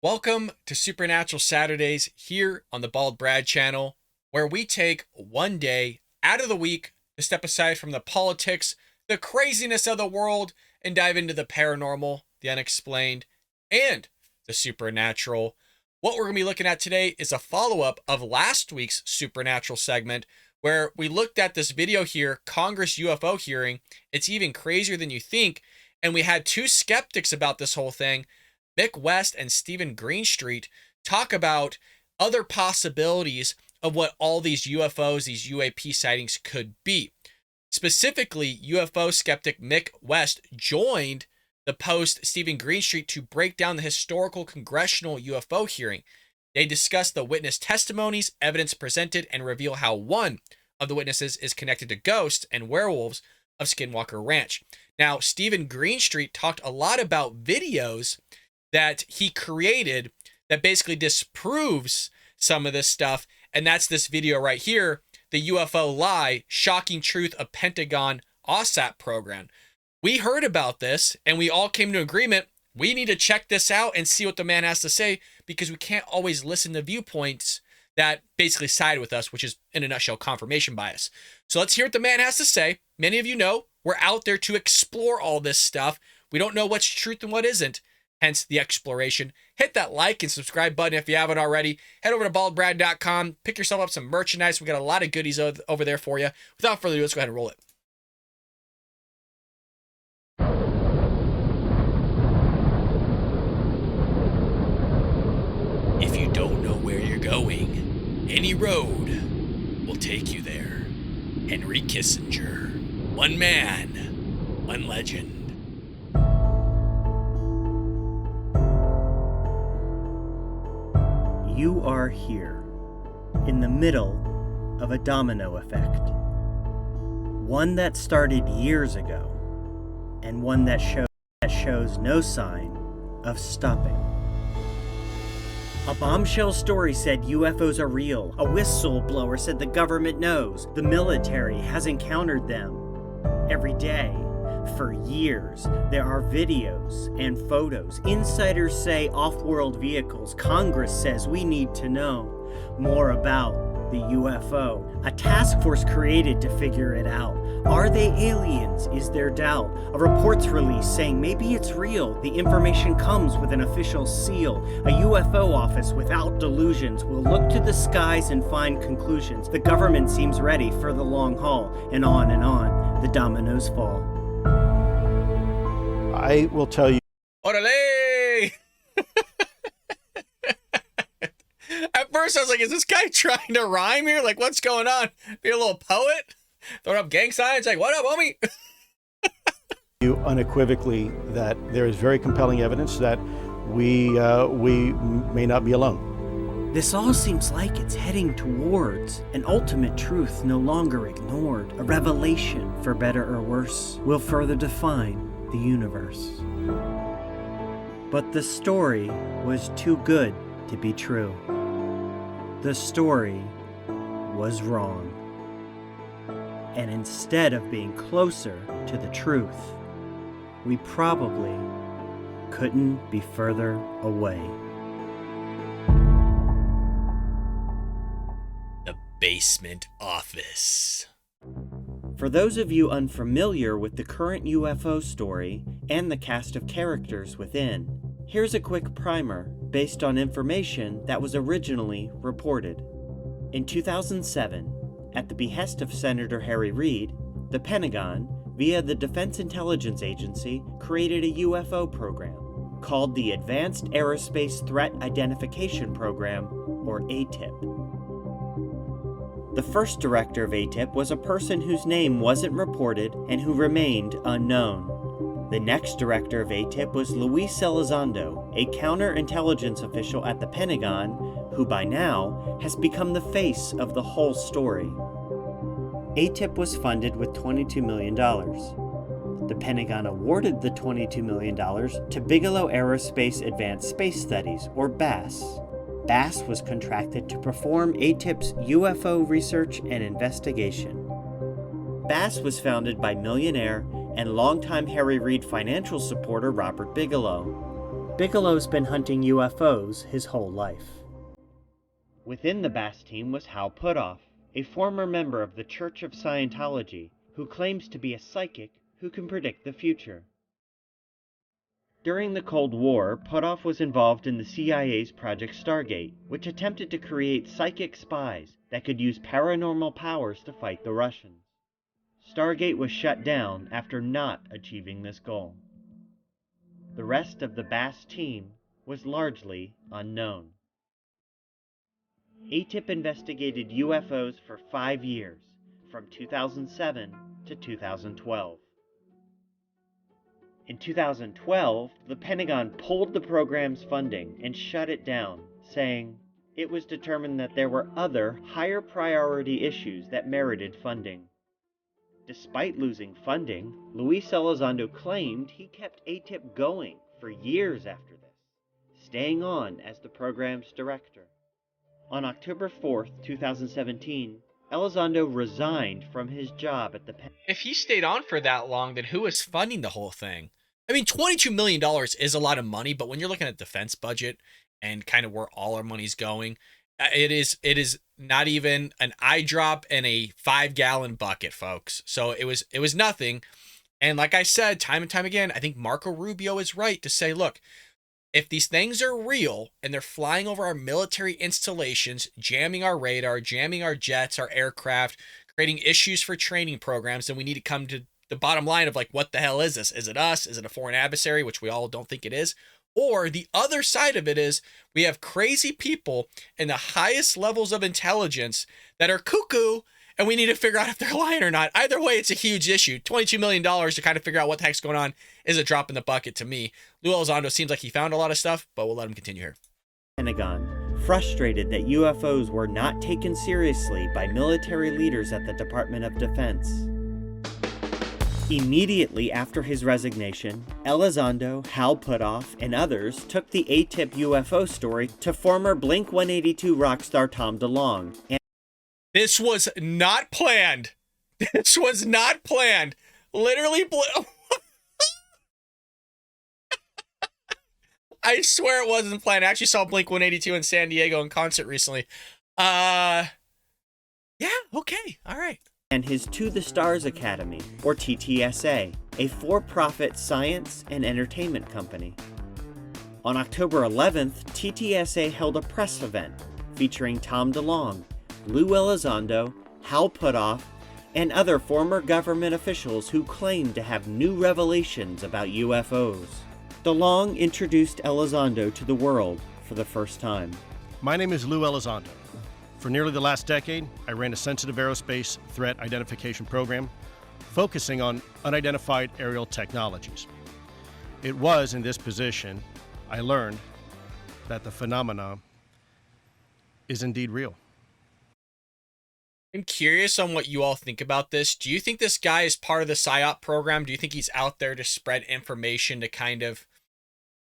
Welcome to Supernatural Saturdays here on the Bald Brad channel, where we take one day out of the week to step aside from the politics, the craziness of the world, and dive into the paranormal, the unexplained, and the supernatural. What we're going to be looking at today is a follow-up of last week's supernatural segment, where we looked at this video here, Congress UFO hearing. It's even crazier than you think, and we had two skeptics about this whole thing, Mick West and Stephen Greenstreet, talk about other possibilities of what all these UFOs, these UAP sightings could be. Specifically, UFO skeptic Mick West joined the post Stephen Greenstreet to break down the historical congressional UFO hearing. They discuss the witness testimonies, evidence presented, and reveal how one of the witnesses is connected to ghosts and werewolves of Skinwalker Ranch. Now, Stephen Greenstreet talked a lot about videos that he created that basically disproves some of this stuff, and that's this video right here, the UFO Lie, Shocking Truth of Pentagon AAWSAP program. We heard about this, and we all came to agreement, we need to check this out and see what the man has to say, because we can't always listen to viewpoints that basically side with us, which is, in a nutshell, confirmation bias. So let's hear what the man has to say. Many of you know we're out there to explore all this stuff. We don't know what's truth and what isn't. Hence the exploration. Hit that like and subscribe button if you haven't already. Head over to baldbrad.com. Pick yourself up some merchandise. We got a lot of goodies over there for you. Without further ado, let's go ahead and roll it. If you don't know where you're going, any road will take you there. Henry Kissinger. One man, one legend. You are here, in the middle of a domino effect. One that started years ago, and one that shows no sign of stopping. A bombshell story said UFOs are real. A whistleblower said the government knows. The military has encountered them every day. For years, there are videos and photos. Insiders say off-world vehicles. Congress says we need to know more about the UFO. A task force created to figure it out. Are they aliens? Is there doubt? A report's released saying maybe it's real. The information comes with an official seal. A UFO office without delusions will look to the skies and find conclusions. The government seems ready for the long haul, and on the dominoes fall. I will tell you. Orale! At first I was like, is this guy trying to rhyme here? Like, what's going on? Be a little poet? Throwing up gang signs? Like, what up, homie? You unequivocally that there is very compelling evidence that we may not be alone. This all seems like it's heading towards an ultimate truth no longer ignored. A revelation, for better or worse, will further define the universe. But the story was too good to be true. The story was wrong. And instead of being closer to the truth, we probably couldn't be further away. The basement office. For those of you unfamiliar with the current UFO story and the cast of characters within, here's a quick primer based on information that was originally reported. In 2007, at the behest of Senator Harry Reid, the Pentagon, via the Defense Intelligence Agency, created a UFO program called the Advanced Aerospace Threat Identification Program, or AATIP. The first director of AATIP was a person whose name wasn't reported and who remained unknown. The next director of AATIP was Lue Elizondo, a counterintelligence official at the Pentagon who by now has become the face of the whole story. AATIP was funded with $22 million. The Pentagon awarded the $22 million to Bigelow Aerospace Advanced Space Studies, or BASS. BASS was contracted to perform AATIP's UFO research and investigation. BASS was founded by millionaire and longtime Harry Reid financial supporter Robert Bigelow. Bigelow's been hunting UFOs his whole life. Within the Bass team was Hal Puthoff, a former member of the Church of Scientology who claims to be a psychic who can predict the future. During the Cold War, Puthoff was involved in the CIA's Project Stargate, which attempted to create psychic spies that could use paranormal powers to fight the Russians. Stargate was shut down after not achieving this goal. The rest of the Bass team was largely unknown. AATIP investigated UFOs for 5 years, from 2007 to 2012. In 2012, the Pentagon pulled the program's funding and shut it down, saying it was determined that there were other, higher priority issues that merited funding. Despite losing funding, Lue Elizondo claimed he kept AATIP going for years after this, staying on as the program's director. On October 4th, 2017, Elizondo resigned from his job at the Pentagon. If he stayed on for that long, then who is funding the whole thing? I mean, $22 million is a lot of money, but when you're looking at defense budget and kind of where all our money's going, it is not even an eye drop in a 5-gallon bucket, folks. So it was nothing. And like I said, time and time again, I think Marco Rubio is right to say, look, if these things are real and they're flying over our military installations, jamming our radar, jamming our jets, our aircraft, creating issues for training programs, then we need to come to the bottom line of like, what the hell is this? Is it us? Is it a foreign adversary, which we all don't think it is? Or the other side of it is we have crazy people in the highest levels of intelligence that are cuckoo, and we need to figure out if they're lying or not. Either way, it's a huge issue. $22 million to kind of figure out what the heck's going on is a drop in the bucket to me. Lue Elizondo seems like he found a lot of stuff, but we'll let him continue here. Pentagon, frustrated that UFOs were not taken seriously by military leaders at the Department of Defense. Immediately after his resignation, Elizondo, Hal Puthoff, and others took the AATIP UFO story to former Blink-182 rock star Tom DeLonge. This was not planned. This was not planned. Literally, I swear it wasn't planned. I actually saw Blink-182 in San Diego in concert recently. Yeah, okay, all right. And his To the Stars Academy, or TTSA, a for-profit science and entertainment company. On October 11th, TTSA held a press event featuring Tom DeLonge, Lue Elizondo, Hal Puthoff, and other former government officials who claimed to have new revelations about UFOs. DeLonge introduced Elizondo to the world for the first time. My name is Lue Elizondo. For nearly the last decade, I ran a sensitive aerospace threat identification program focusing on unidentified aerial technologies. It was in this position I learned that the phenomenon is indeed real. I'm curious on what you all think about this. Do you think this guy is part of the PSYOP program? Do you think he's out there to spread information to kind of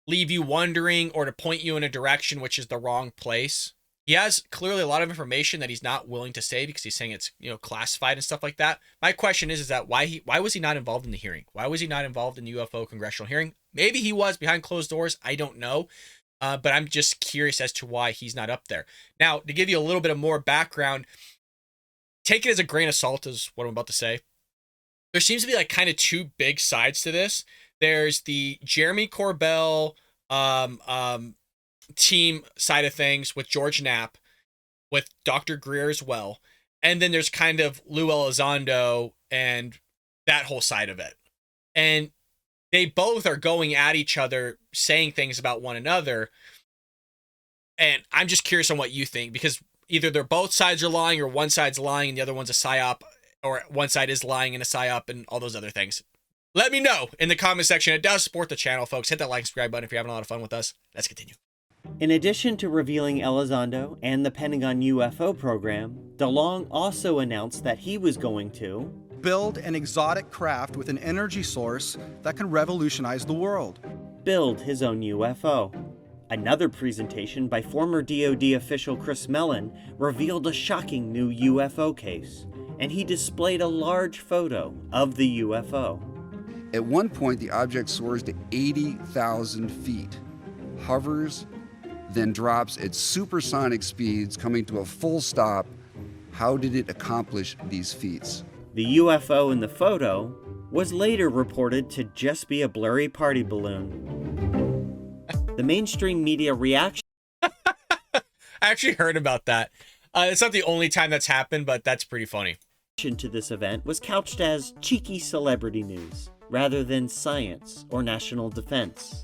leave you wondering or to point you in a direction which is the wrong place? He has clearly a lot of information that he's not willing to say because he's saying it's, classified and stuff like that. My question is that why was he not involved in the hearing? Why was he not involved in the UFO congressional hearing? Maybe he was behind closed doors. I don't know. But I'm just curious as to why he's not up there. Now, to give you a little bit of more background, take it as a grain of salt is what I'm about to say. There seems to be like kind of two big sides to this. There's the Jeremy Corbell, team side of things with George Knapp, with Dr. Greer as well. And then there's kind of Lue Elizondo and that whole side of it. And they both are going at each other, saying things about one another. And I'm just curious on what you think, because either they're both sides are lying or one side's lying and the other one's a psyop, or one side is lying and a psyop and all those other things. Let me know in the comment section. It does support the channel, folks. Hit that like, subscribe button if you're having a lot of fun with us. Let's continue. In addition to revealing Elizondo and the Pentagon UFO program, DeLonge also announced that he was going to build an exotic craft with an energy source that can revolutionize the world. Build his own UFO. Another presentation by former DoD official Chris Mellon revealed a shocking new UFO case, and he displayed a large photo of the UFO. At one point, the object soars to 80,000 feet. hovers, then drops at supersonic speeds, coming to a full stop. How did it accomplish these feats? The UFO in the photo was later reported to just be a blurry party balloon. The mainstream media reaction I actually heard about that. It's not the only time that's happened, but that's pretty funny. to this event was couched as cheeky celebrity news, rather than science or national defense.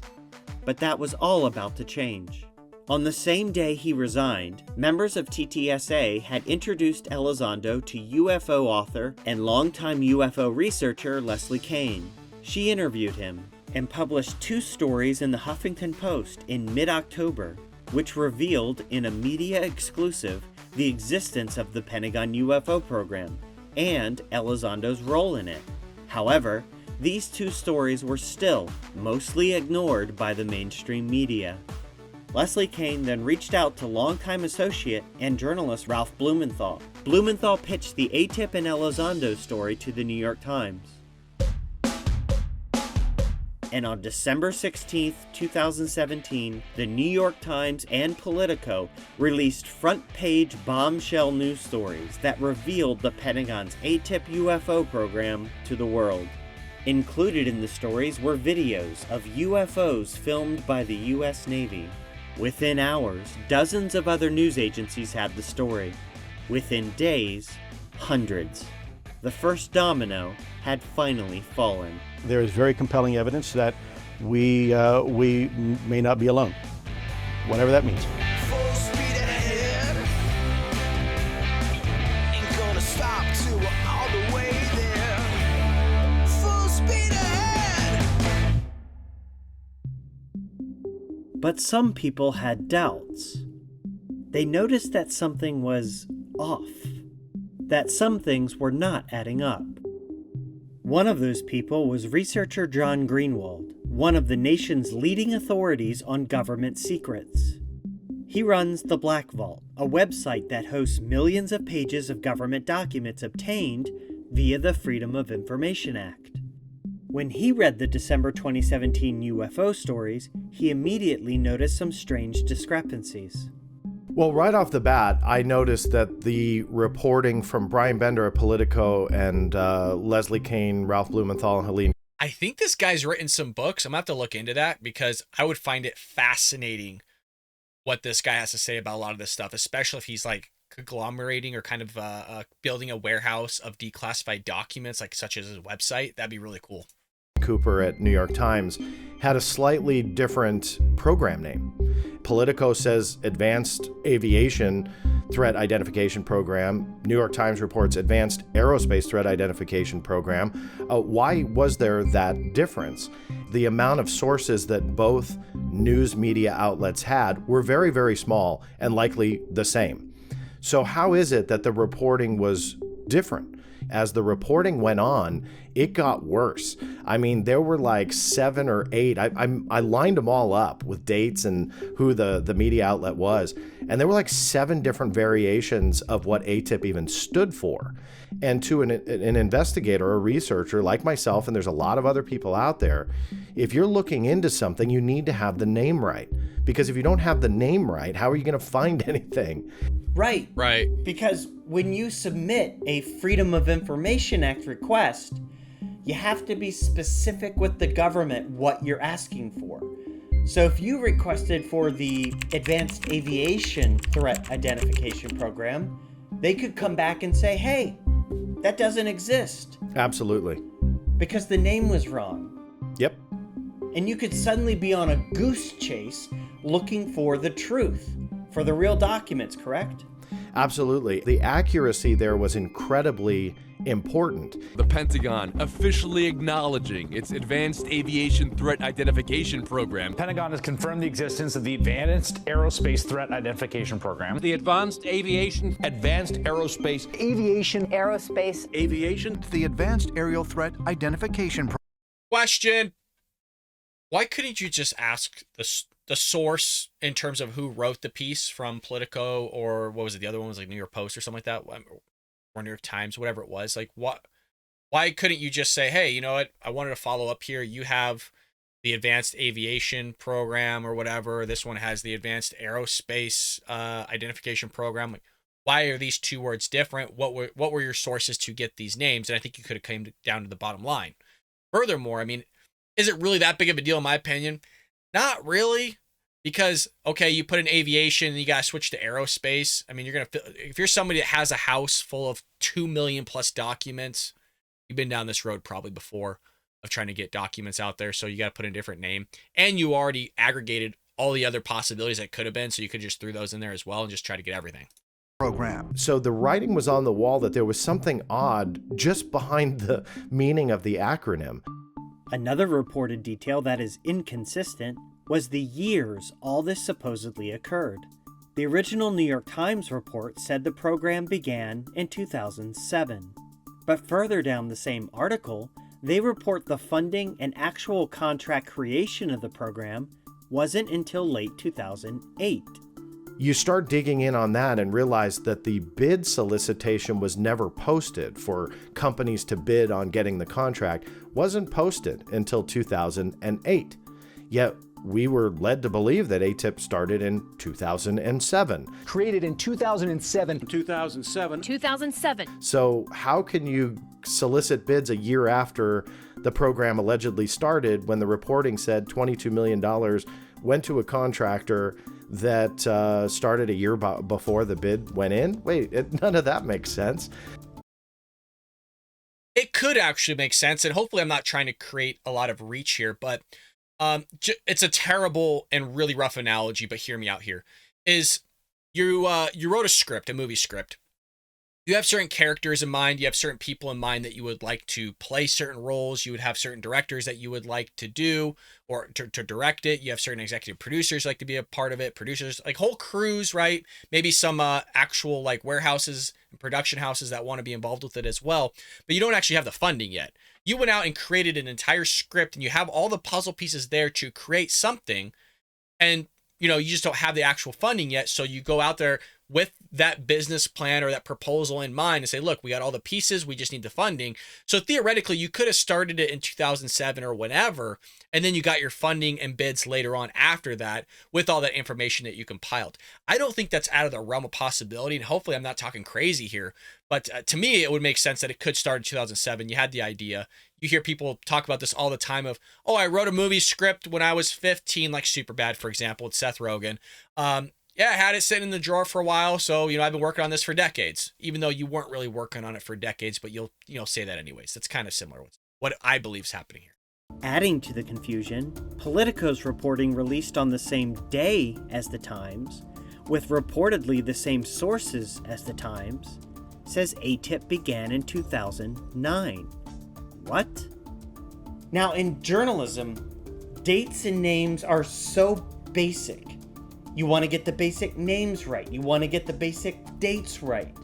But that was all about to change. On the same day he resigned, members of TTSA had introduced Elizondo to UFO author and longtime UFO researcher Leslie Kean. She interviewed him and published 2 stories in the Huffington Post in mid-October, which revealed in a media exclusive the existence of the Pentagon UFO program and Elizondo's role in it. However, these 2 stories were still mostly ignored by the mainstream media. Leslie Kean then reached out to longtime associate and journalist Ralph Blumenthal. Blumenthal pitched the AATIP and Elizondo story to the New York Times. And on December 16, 2017, the New York Times and Politico released front-page bombshell news stories that revealed the Pentagon's AATIP UFO program to the world. Included in the stories were videos of UFOs filmed by the U.S. Navy. Within hours, dozens of other news agencies had the story. Within days, hundreds. The first domino had finally fallen. There is very compelling evidence that we may not be alone, whatever that means. Full speed ahead. Ain't gonna stop till we're all the way there. Full speed ahead. But some people had doubts. They noticed that something was off, that some things were not adding up. One of those people was researcher John Greenwald, one of the nation's leading authorities on government secrets. He runs the Black Vault, a website that hosts millions of pages of government documents obtained via the Freedom of Information Act. When he read the December 2017 UFO stories, he immediately noticed some strange discrepancies. Well, right off the bat, I noticed that the reporting from Brian Bender at Politico and Leslie Kean, Ralph Blumenthal, and Helene. I think this guy's written some books. I'm going to have to look into that because I would find it fascinating what this guy has to say about a lot of this stuff, especially if he's like conglomerating or kind of building a warehouse of declassified documents, like such as his website. That'd be really cool. Cooper at New York Times had a slightly different program name. Politico says Advanced Aviation Threat Identification Program. New York Times reports Advanced Aerospace Threat Identification Program. Why was there that difference? The amount of sources that both news media outlets had were very, very small and likely the same. So how is it that the reporting was different? As the reporting went on, it got worse. I mean, there were like 7 or 8. I lined them all up with dates and who the media outlet was. And there were like 7 different variations of what AATIP even stood for. And to an investigator or a researcher like myself, and there's a lot of other people out there, if you're looking into something, you need to have the name right. Because if you don't have the name right, how are you going to find anything? Right. Because when you submit a Freedom of Information Act request, you have to be specific with the government what you're asking for. So if you requested for the Advanced Aviation Threat Identification Program, they could come back and say, hey, that doesn't exist. Absolutely. Because the name was wrong. Yep. And you could suddenly be on a goose chase looking for the truth, for the real documents, correct? Absolutely. The accuracy there was incredibly important. The Pentagon officially acknowledging its Advanced Aviation Threat Identification Program. Pentagon has confirmed the existence of the Advanced Aerospace Threat Identification Program. The Advanced Aerospace. The Advanced Aerial Threat Identification Program. Question. Why couldn't you just ask the source in terms of who wrote the piece from Politico, or what was it? The other one was like New York Post or something like that, or New York Times, whatever it was. Like, why couldn't you just say, hey, you know what? I wanted to follow up here. You have the advanced aviation program or whatever. This one has the advanced aerospace identification program. Like, why are these two words different? What were your sources to get these names? And I think you could have came down to the bottom line. Furthermore, I mean, is it really that big of a deal in my opinion? Not really, because okay, you put in aviation and you gotta switch to aerospace. I mean, if you're somebody that has a house full of 2 million plus documents, you've been down this road probably before of trying to get documents out there, so you got to put in a different name, and you already aggregated all the other possibilities that could have been, so you could just throw those in there as well and just try to get everything. Program. So the writing was on the wall that there was something odd just behind the meaning of the acronym. Another reported detail that is inconsistent was the years all this supposedly occurred. The original New York Times report said the program began in 2007. But further down the same article, they report the funding and actual contract creation of the program wasn't until late 2008. You start digging in on that and realize that the bid solicitation was never posted for companies to bid on getting the contract, wasn't posted until 2008. Yet we were led to believe that AATIP started in 2007. Created in 2007. 2007. So how can you solicit bids a year after the program allegedly started when the reporting said $22 million went to a contractor that started a year before the bid went in? Wait, none of that makes sense. It could actually make sense, and hopefully I'm not trying to create a lot of reach here, but it's a terrible and really rough analogy, but hear me out here. Is you wrote a script, a movie script. You have certain characters in mind. You have certain people in mind that you would like to play certain roles. You would have certain directors that you would like to do or to direct it. You have certain executive producers like to be a part of it. Producers, like whole crews, right? Maybe some actual like warehouses and production houses that want to be involved with it as well. But you don't actually have the funding yet. You went out and created an entire script and you have all the puzzle pieces there to create something. And, you just don't have the actual funding yet. So you go out there with that business plan or that proposal in mind and say, look, we got all the pieces, we just need the funding. So theoretically, you could have started it in 2007 or whenever, and then you got your funding and bids later on after that with all that information that you compiled. I don't think that's out of the realm of possibility, and hopefully I'm not talking crazy here, but to me, it would make sense that it could start in 2007. You had the idea. You hear people talk about this all the time of, oh, I wrote a movie script when I was 15, like Superbad, for example, with Seth Rogen. Yeah, I had it sitting in the drawer for a while, so, I've been working on this for decades, even though you weren't really working on it for decades, but you'll say that anyways. That's kind of similar with what I believe is happening here. Adding to the confusion, Politico's reporting released on the same day as the Times, with reportedly the same sources as the Times, says AATIP began in 2009. What? Now, in journalism, dates and names are so basic. You want to get the basic names right. You want to get the basic dates right.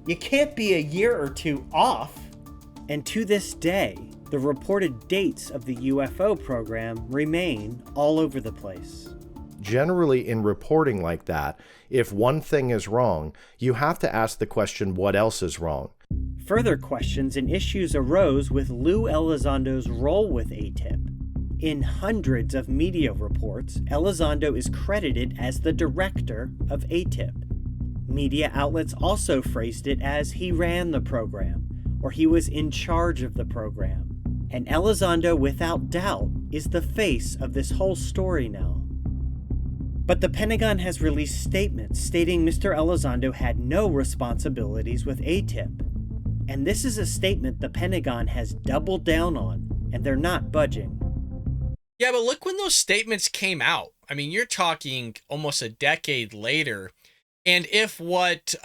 You can't be a year or two off. And to this day, the reported dates of the UFO program remain all over the place. Generally, in reporting like that, if one thing is wrong, you have to ask the question, what else is wrong? Further questions and issues arose with Lue Elizondo's role with AATIP. In hundreds of media reports, Elizondo is credited as the director of AATIP. Media outlets also phrased it as he ran the program, or he was in charge of the program. And Elizondo, without doubt, is the face of this whole story now. But the Pentagon has released statements stating Mr. Elizondo had no responsibilities with AATIP. And this is a statement the Pentagon has doubled down on, and they're not budging. Yeah, but look when those statements came out. I mean, you're talking almost a decade later. And if what's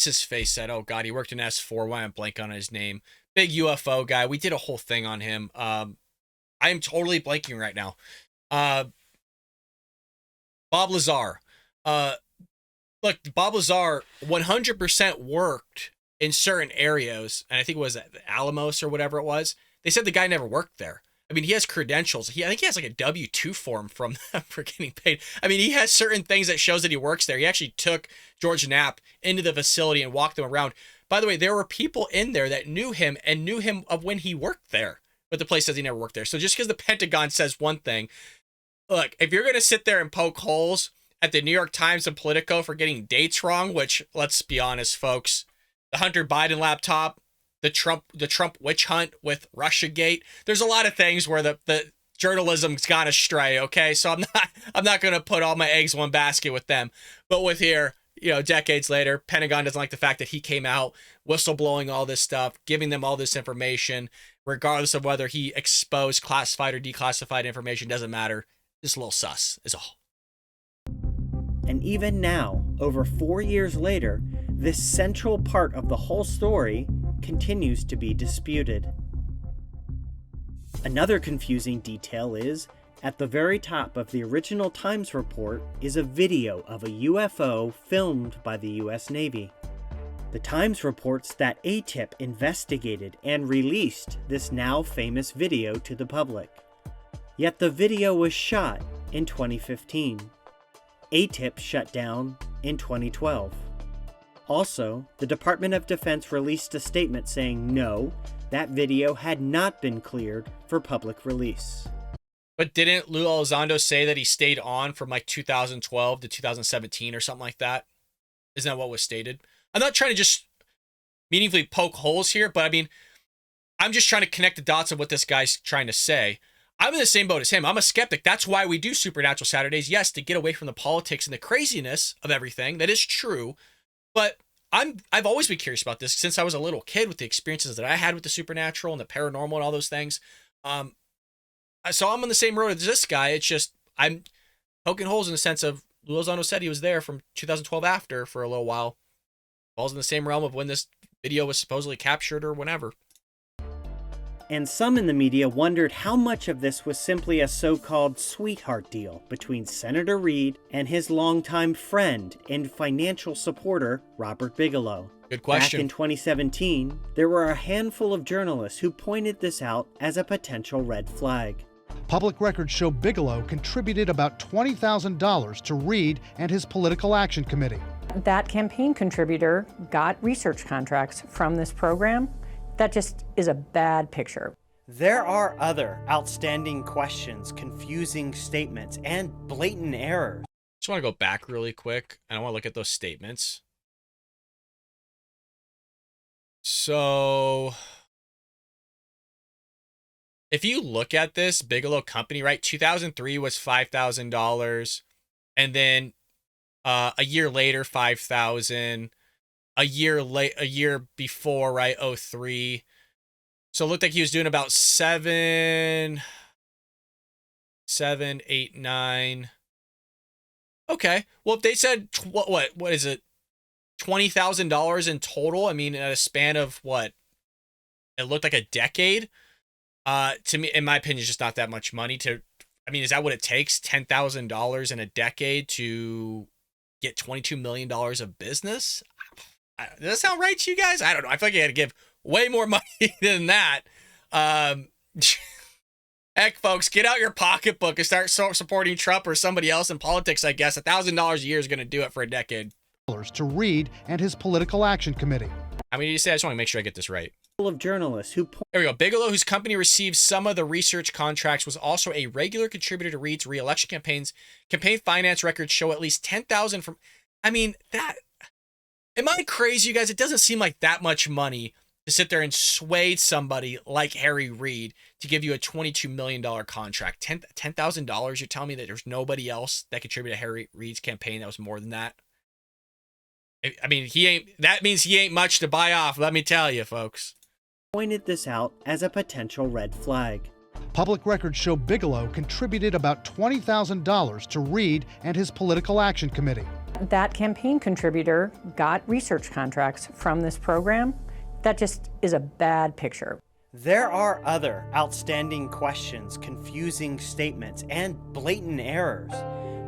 his face said, oh God, he worked in S4, why I'm blank on his name. Big UFO guy. We did a whole thing on him. I am totally blanking right now. Bob Lazar. Look, Bob Lazar 100% worked in certain areas. And I think it was Alamos or whatever it was. They said the guy never worked there. I mean, he has credentials. I think he has like a W-2 form from them for getting paid. I mean, he has certain things that shows that he works there. He actually took George Knapp into the facility and walked them around. By the way, there were people in there that knew him and knew him of when he worked there. but the place says he never worked there. So just because the Pentagon says one thing, look, if you're going to sit there and poke holes at the New York Times and Politico for getting dates wrong, which, let's be honest, folks, the Hunter Biden laptop, the Trump witch hunt with Russiagate, there's a lot of things where the journalism's gone astray, okay? So I'm not going to put all my eggs in one basket with them. But with here, decades later, Pentagon doesn't like the fact that he came out whistleblowing all this stuff, giving them all this information, regardless of whether he exposed classified or declassified information, doesn't matter. It's a little sus, is all. And even now, over 4 years later, this central part of the whole story continues to be disputed. Another confusing detail is, at the very top of the original Times report is a video of a UFO filmed by the US Navy. The Times reports that AATIP investigated and released this now famous video to the public. Yet the video was shot in 2015. AATIP shut down in 2012. Also, the Department of Defense released a statement saying no, that video had not been cleared for public release. But didn't Lue Elizondo say that he stayed on from like 2012 to 2017 or something like that? Isn't that what was stated? I'm not trying to just meaningfully poke holes here, but I mean, I'm just trying to connect the dots of what this guy's trying to say. I'm in the same boat as him. I'm a skeptic. That's why we do Supernatural Saturdays. Yes, to get away from the politics and the craziness of everything. That is true. But I've always been curious about this since I was a little kid with the experiences that I had with the supernatural and the paranormal and all those things. So I'm on the same road as this guy. It's just I'm poking holes in the sense of Lue Elizondo said he was there from 2012 after for a little while. Falls in the same realm of when this video was supposedly captured or whenever. And some in the media wondered how much of this was simply a so-called sweetheart deal between Senator Reid and his longtime friend and financial supporter, Robert Bigelow. Good question. Back in 2017, there were a handful of journalists who pointed this out as a potential red flag. Public records show Bigelow contributed about $20,000 to Reid and his political action committee. That campaign contributor got research contracts from this program. That just is a bad picture. There are other outstanding questions, confusing statements, and blatant errors. Just want to go back really quick, and I want to look at those statements. So, if you look at this Bigelow company, right, 2003 was $5,000, and then a year later, $5,000. A year before, right, 03. So it looked like he was doing about 7, 8, 9. Okay. Well, if they said what is it, $20,000 in total? I mean, at a span of what? It looked like a decade. To me, in my opinion, it's just not that much money to. I mean, is that what it takes? $10,000 in a decade to get $22 million of business? Does that sound right to you guys? I don't know. I feel like you had to give way more money than that. Heck, folks, get out your pocketbook and start supporting Trump or somebody else in politics, I guess. $1,000 a year is going to do it for a decade. To Reid and his political action committee. I mean, you say I just want to make sure I get this right. Of journalists who there we go. Bigelow, whose company received some of the research contracts, was also a regular contributor to Reid's re-election campaigns. Campaign finance records show at least $10,000 from. I mean, that. Am I crazy, you guys? It doesn't seem like that much money to sit there and sway somebody like Harry Reid to give you a $22 million contract. $10,000. You're telling me that there's nobody else that contributed to Harry Reid's campaign that was more than that? I mean, that means he ain't much to buy off. Let me tell you, folks. Pointed this out as a potential red flag. Public records show Bigelow contributed about $20,000 to Reid and his political action committee. That campaign contributor got research contracts from this program. That just is a bad picture. There are other outstanding questions, confusing statements, and blatant errors.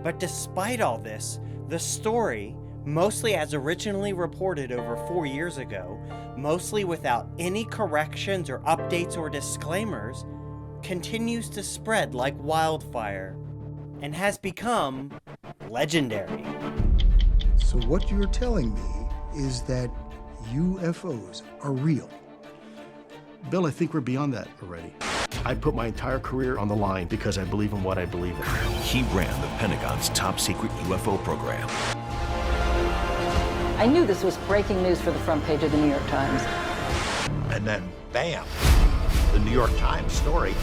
But despite all this, the story, mostly as originally reported over 4 years ago, mostly without any corrections or updates or disclaimers, continues to spread like wildfire and has become legendary. So what you're telling me is that UFOs are real? Bill, I think we're beyond that already. I put my entire career on the line because I believe in what I believe in. He ran the Pentagon's top secret UFO program. I knew this was breaking news for the front page of the New York Times. And then, bam, the New York Times story,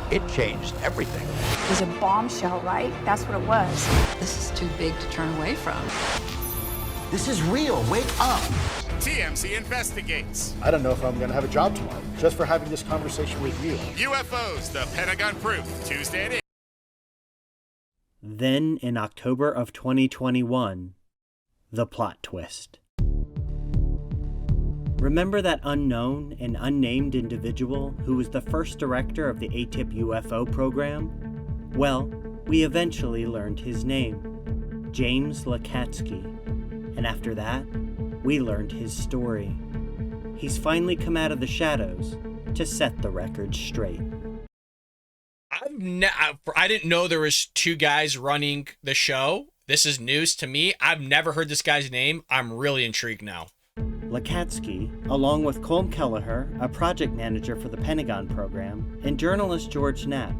it changed everything. It was a bombshell, right? That's what it was. This is too big to turn away from. This is real. Wake up. TMZ investigates. I don't know if I'm going to have a job tomorrow just for having this conversation with you. UFOs, the Pentagon Proof, Tuesday at 8. Then, in October of 2021, the plot twist. Remember that unknown and unnamed individual who was the first director of the AATIP UFO program? Well, we eventually learned his name, James Lacatski. And after that, we learned his story. He's finally come out of the shadows to set the record straight. I didn't know there was two guys running the show. This is news to me. I've never heard this guy's name. I'm really intrigued now. Lacatski, along with Colm Kelleher, a project manager for the Pentagon program, and journalist George Knapp,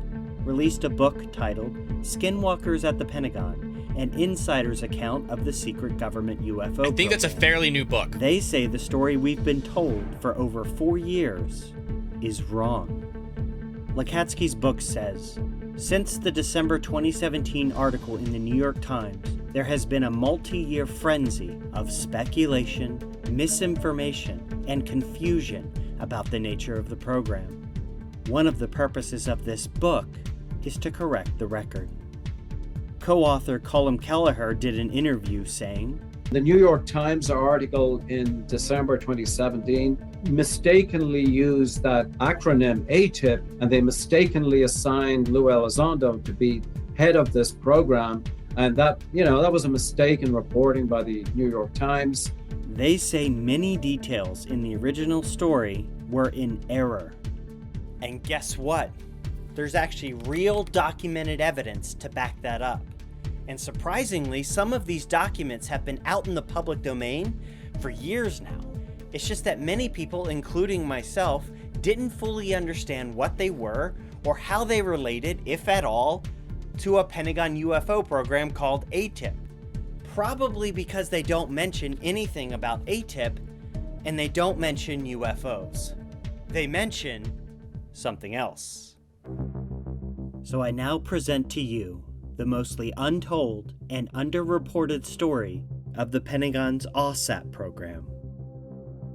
released a book titled Skinwalkers at the Pentagon, an insider's account of the secret government UFO program. I think that's a fairly new book. They say the story we've been told for over 4 years is wrong. Lacatski's book says, since the December 2017 article in the New York Times, there has been a multi-year frenzy of speculation, misinformation, and confusion about the nature of the program. One of the purposes of this book is to correct the record. Co-author Colm Kelleher did an interview saying, the New York Times article in December 2017 mistakenly used that acronym AATIP, and they mistakenly assigned Lue Elizondo to be head of this program. And that was a mistake in reporting by the New York Times. They say many details in the original story were in error. And guess what? There's actually real documented evidence to back that up. And surprisingly, some of these documents have been out in the public domain for years now. It's just that many people, including myself, didn't fully understand what they were or how they related, if at all, to a Pentagon UFO program called AATIP. Probably because they don't mention anything about AATIP and they don't mention UFOs. They mention something else. So I now present to you the mostly untold and underreported story of the Pentagon's AAWSAP program.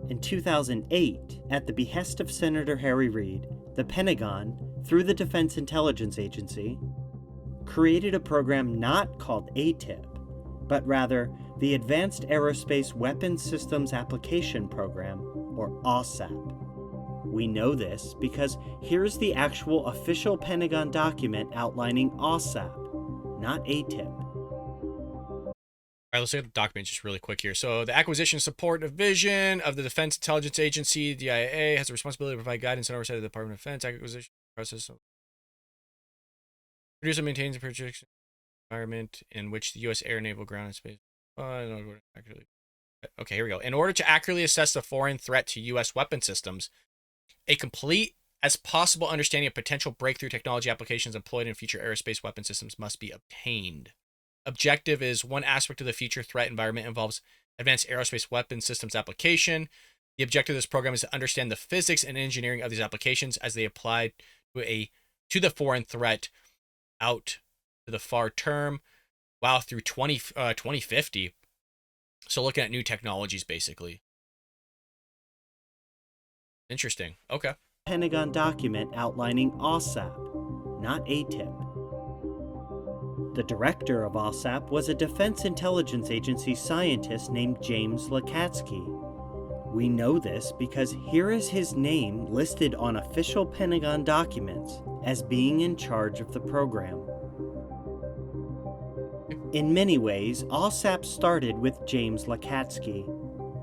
In 2008, at the behest of Senator Harry Reid, the Pentagon, through the Defense Intelligence Agency, created a program not called AATIP, but rather the Advanced Aerospace Weapons Systems Application Program, or AAWSAP. We know this because here's the actual official Pentagon document outlining AAWSAP, not AATIP. All right, let's look at the document just really quick here. So the Acquisition Support Division of the Defense Intelligence Agency, DIA, has the responsibility to provide guidance and oversight of the Department of Defense acquisition process. Produce and maintains a projection environment in which the U.S. air, naval, ground, and space. Okay, here we go. In order to accurately assess the foreign threat to U.S. weapon systems, a complete as possible understanding of potential breakthrough technology applications employed in future aerospace weapon systems must be obtained. Objective is one aspect of the future threat environment involves advanced aerospace weapon systems application. The objective of this program is to understand the physics and engineering of these applications as they apply to the foreign threat out to the far term, through 2050. So looking at new technologies, basically. Interesting. Okay. Pentagon document outlining AAWSAP, not AATIP. The director of AAWSAP was a Defense Intelligence Agency scientist named James Lacatski. We know this because here is his name listed on official Pentagon documents as being in charge of the program. In many ways, AAWSAP started with James Lacatski.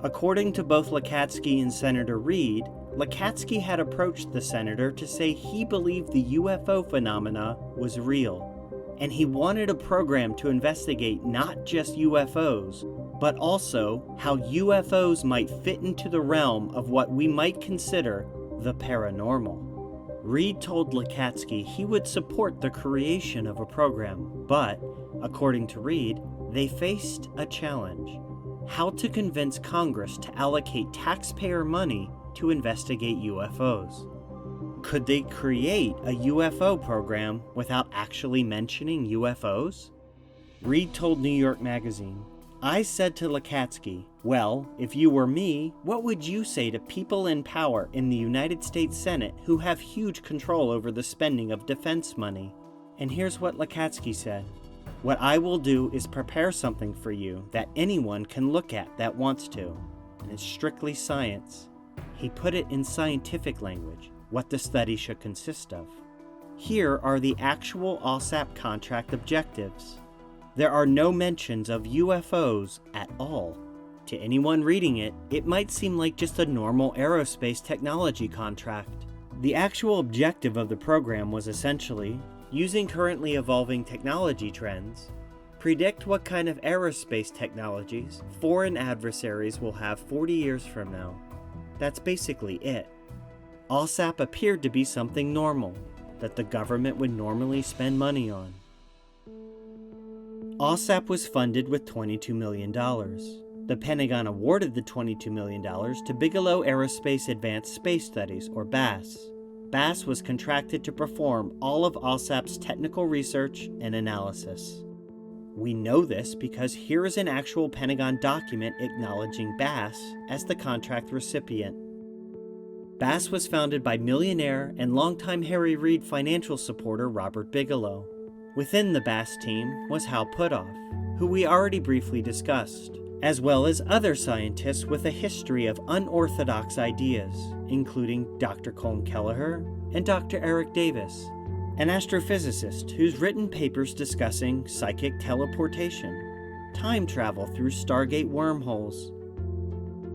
According to both Lacatski and Senator Reid, Lacatski had approached the senator to say he believed the UFO phenomena was real, and he wanted a program to investigate not just UFOs, but also how UFOs might fit into the realm of what we might consider the paranormal. Reid told Lacatski he would support the creation of a program, but, according to Reid, they faced a challenge: how to convince Congress to allocate taxpayer money to investigate UFOs. Could they create a UFO program without actually mentioning UFOs? Reid told New York Magazine, "I said to Lacatski, well, if you were me, what would you say to people in power in the United States Senate who have huge control over the spending of defense money?" And here's what Lacatski said: "What I will do is prepare something for you that anyone can look at that wants to, and it's strictly science." He put it in scientific language, what the study should consist of. Here are the actual AAWSAP contract objectives. There are no mentions of UFOs at all. To anyone reading it, it might seem like just a normal aerospace technology contract. The actual objective of the program was essentially, using currently evolving technology trends, predict what kind of aerospace technologies foreign adversaries will have 40 years from now. That's basically it. AAWSAP appeared to be something normal, that the government would normally spend money on. AAWSAP was funded with $22 million. The Pentagon awarded the $22 million to Bigelow Aerospace Advanced Space Studies, or BASS. BASS was contracted to perform all of AAWSAP's technical research and analysis. We know this because here is an actual Pentagon document acknowledging BASS as the contract recipient. BASS was founded by millionaire and longtime Harry Reid financial supporter Robert Bigelow. Within the BASS team was Hal Puthoff, who we already briefly discussed, as well as other scientists with a history of unorthodox ideas, including Dr. Colm Kelleher and Dr. Eric Davis, an astrophysicist who's written papers discussing psychic teleportation, time travel through Stargate wormholes,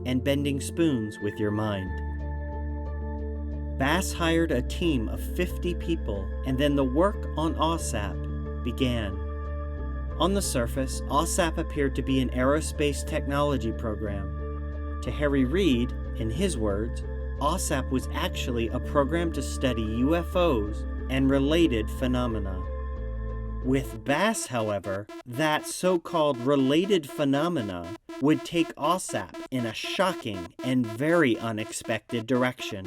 and bending spoons with your mind. BASS hired a team of 50 people, and then the work on AAWSAP began. On the surface, AAWSAP appeared to be an aerospace technology program. To Harry Reid, in his words, AAWSAP was actually a program to study UFOs and related phenomena. With BASS, however, that so-called related phenomena would take AAWSAP in a shocking and very unexpected direction.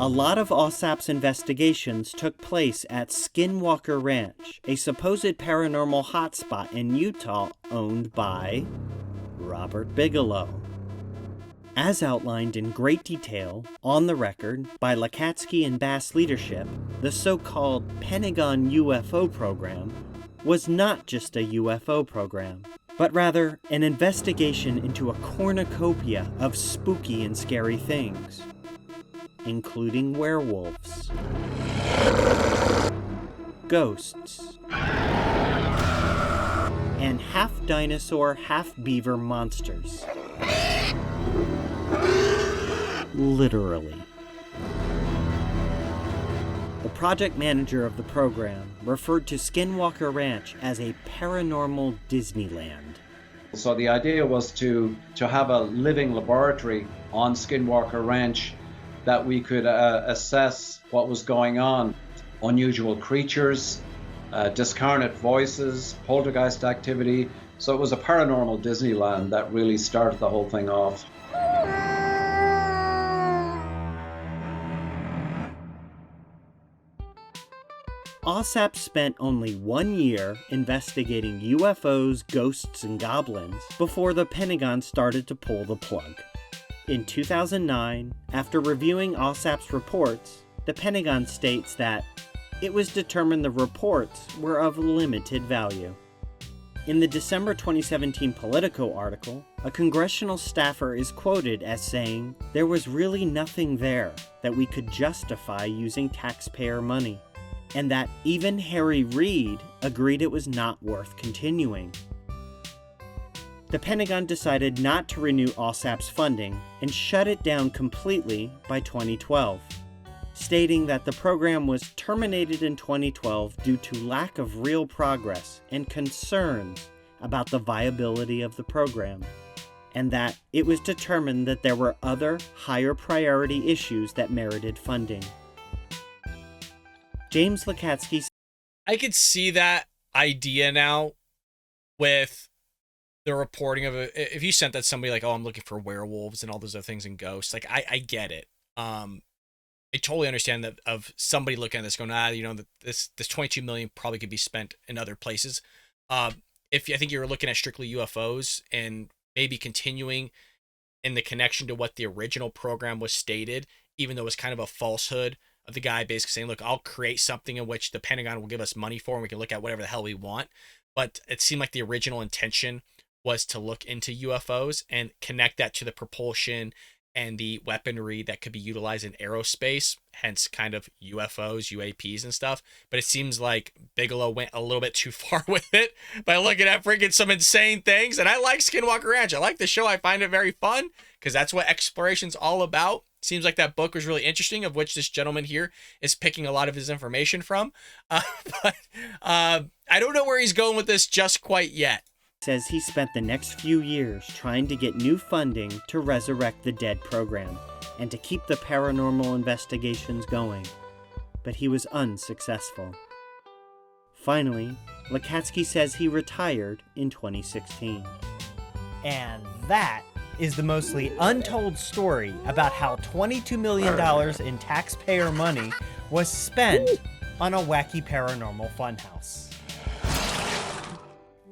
A lot of AAWSAP's investigations took place at Skinwalker Ranch, a supposed paranormal hotspot in Utah owned by Robert Bigelow. As outlined in great detail, on the record, by Lacatski and BASS leadership, the so-called Pentagon UFO program was not just a UFO program, but rather an investigation into a cornucopia of spooky and scary things, including werewolves, ghosts, and half-dinosaur, half-beaver monsters. Literally. The project manager of the program referred to Skinwalker Ranch as a paranormal Disneyland. So the idea was to have a living laboratory on Skinwalker Ranch that we could assess what was going on. Unusual creatures, discarnate voices, poltergeist activity. So it was a paranormal Disneyland that really started the whole thing off. AAWSAP spent only 1 year investigating UFOs, ghosts, and goblins before the Pentagon started to pull the plug. In 2009, after reviewing AAWSAP's reports, the Pentagon states that it was determined the reports were of limited value. In the December 2017 Politico article, a congressional staffer is quoted as saying, "There was really nothing there that we could justify using taxpayer money," and that even Harry Reid agreed it was not worth continuing. The Pentagon decided not to renew AAWSAP's funding and shut it down completely by 2012, stating that the program was terminated in 2012 due to lack of real progress and concerns about the viability of the program. and that it was determined that there were other higher priority issues that merited funding. James Lacatski. I could see that idea now with the reporting of it. If you sent that to somebody like, oh, I'm looking for werewolves and all those other things and ghosts, like I get it. I totally understand that of somebody looking at this going, this 22 million probably could be spent in other places. If I think you were looking at strictly UFOs and maybe continuing in the connection to what the original program was stated, even though it was kind of a falsehood of the guy basically saying, look, I'll create something in which the Pentagon will give us money for and we can look at whatever the hell we want. But it seemed like the original intention was to look into UFOs and connect that to the propulsion and the weaponry that could be utilized in aerospace, hence kind of UFOs, UAPs and stuff. But it seems like Bigelow went a little bit too far with it by looking at freaking some insane things. And I like Skinwalker Ranch. I like the show. I find it very fun because that's what exploration's all about. Seems like that book was really interesting, of which this gentleman here is picking a lot of his information from. But I don't know where he's going with this just quite yet. Says he spent the next few years trying to get new funding to resurrect the dead program and to keep the paranormal investigations going, but he was unsuccessful. Finally, Lacatski says he retired in 2016. And that is the mostly untold story about how $22 million in taxpayer money was spent on a wacky paranormal funhouse.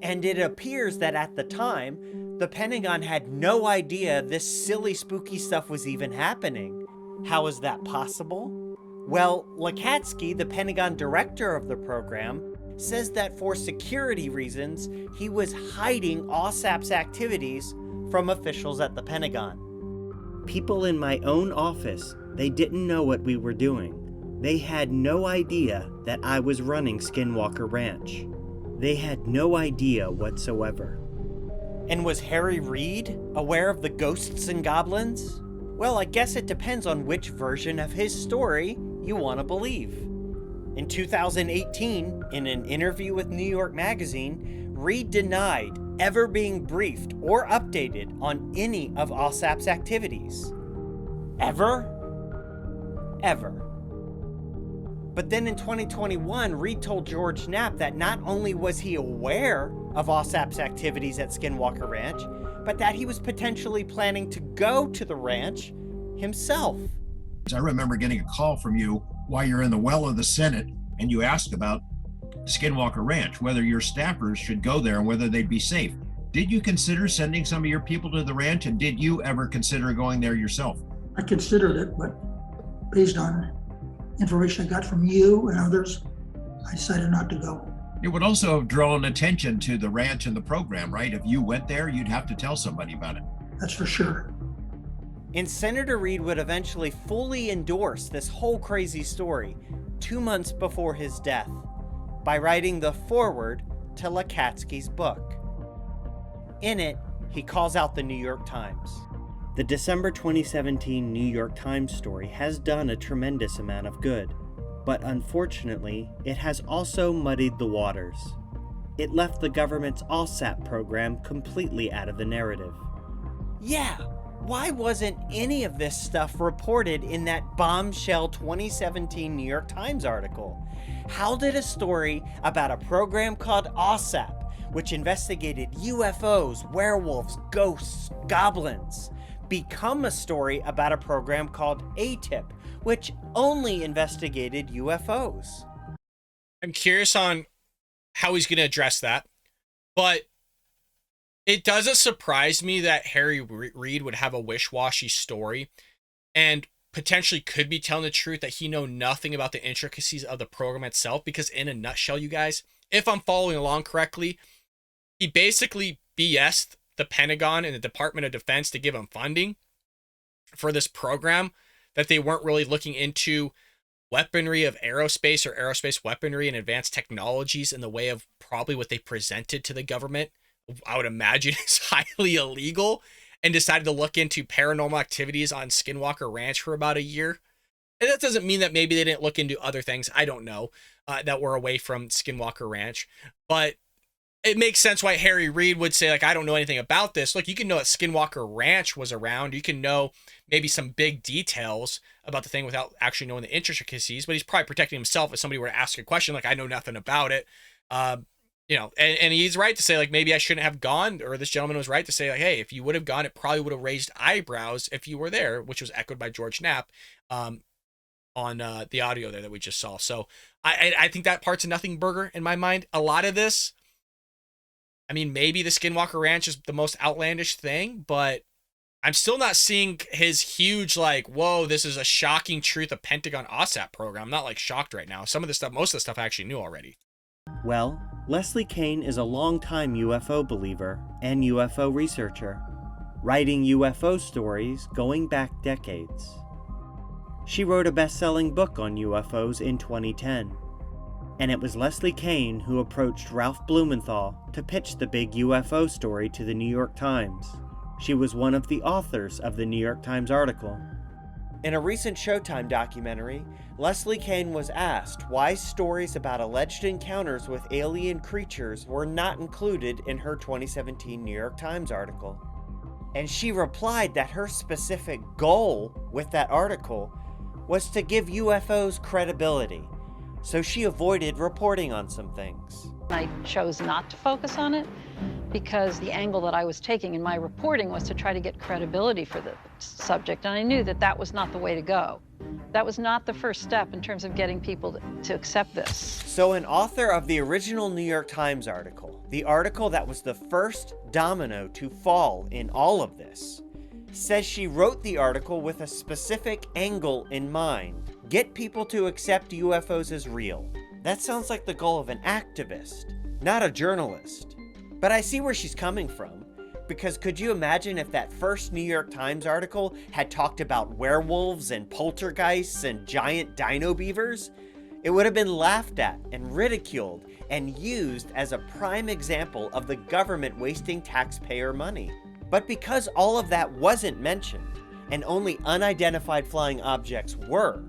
And it appears that at the time, the Pentagon had no idea this silly, spooky stuff was even happening. How is that possible? Well, Lacatski, the Pentagon director of the program, says that for security reasons, he was hiding AAWSAP's activities from officials at the Pentagon. People in my own office, they didn't know what we were doing. They had no idea that I was running Skinwalker Ranch. They had no idea whatsoever. And was Harry Reid aware of the ghosts and goblins? Well, I guess it depends on which version of his story you want to believe. In 2018, in an interview with New York Magazine, Reid denied ever being briefed or updated on any of AAWSAP's activities. Ever? Ever. But then in 2021, Reid told George Knapp that not only was he aware of AAWSAP's activities at Skinwalker Ranch, but that he was potentially planning to go to the ranch himself. I remember getting a call from you while you're in the well of the Senate, and you asked about Skinwalker Ranch, whether your staffers should go there and whether they'd be safe. Did you consider sending some of your people to the ranch, and did you ever consider going there yourself? I considered it, but based on information I got from you and others, I decided not to go. It would also have drawn attention to the ranch and the program, right? If you went there, you'd have to tell somebody about it. That's for sure. And Senator Reid would eventually fully endorse this whole crazy story 2 months before his death by writing the foreword to Lacatski's book. In it, he calls out the New York Times. The December 2017 New York Times story has done a tremendous amount of good, but unfortunately, it has also muddied the waters. It left the government's AAWSAP program completely out of the narrative. Yeah, why wasn't any of this stuff reported in that bombshell 2017 New York Times article? How did a story about a program called AAWSAP, which investigated UFOs, werewolves, ghosts, goblins, become a story about a program called AATIP, which only investigated UFOs? I'm curious on how he's going to address that, but it doesn't surprise me that Harry Reid would have a wish-washy story and potentially could be telling the truth that he know nothing about the intricacies of the program itself, because in a nutshell, you guys, if I'm following along correctly, he basically BS'd the Pentagon and the Department of Defense to give him funding for this program, that they weren't really looking into weaponry of aerospace or aerospace weaponry and advanced technologies in the way of probably what they presented to the government. I would imagine is highly illegal, and decided to look into paranormal activities on Skinwalker Ranch for about a year. And that doesn't mean that maybe they didn't look into other things, I don't know, that were away from Skinwalker Ranch. But it makes sense why Harry Reid would say, like, I don't know anything about this. Look, you can know that Skinwalker Ranch was around. You can know maybe some big details about the thing without actually knowing the intricacies, but he's probably protecting himself if somebody were to ask a question, like, I know nothing about it. You know, and he's right to say, like, maybe I shouldn't have gone, or this gentleman was right to say, like, hey, if you would have gone, it probably would have raised eyebrows if you were there, which was echoed by George Knapp on the audio there that we just saw. So I think that part's a nothing burger in my mind. A lot of this, I mean, maybe the Skinwalker Ranch is the most outlandish thing, but I'm still not seeing his huge, like, whoa, this is a shocking truth of Pentagon AAWSAP program. I'm not, like, shocked right now. Some of the stuff, most of the stuff I actually knew already. Well, Leslie Kean is a longtime UFO believer and UFO researcher, writing UFO stories going back decades. She wrote a best-selling book on UFOs in 2010, and it was Leslie Kean who approached Ralph Blumenthal to pitch the big UFO story to the New York Times. She was one of the authors of the New York Times article. In a recent Showtime documentary, Leslie Kean was asked why stories about alleged encounters with alien creatures were not included in her 2017 New York Times article. And she replied that her specific goal with that article was to give UFOs credibility, so she avoided reporting on some things. I chose not to focus on it because the angle that I was taking in my reporting was to try to get credibility for the subject, and I knew that that was not the way to go. That was not the first step in terms of getting people to accept this. So an author of the original New York Times article, the article that was the first domino to fall in all of this, says she wrote the article with a specific angle in mind: get people to accept UFOs as real. That sounds like the goal of an activist, not a journalist. But I see where she's coming from, because could you imagine if that first New York Times article had talked about werewolves and poltergeists and giant dinobeavers? It would have been laughed at and ridiculed and used as a prime example of the government wasting taxpayer money. But because all of that wasn't mentioned, and only unidentified flying objects were,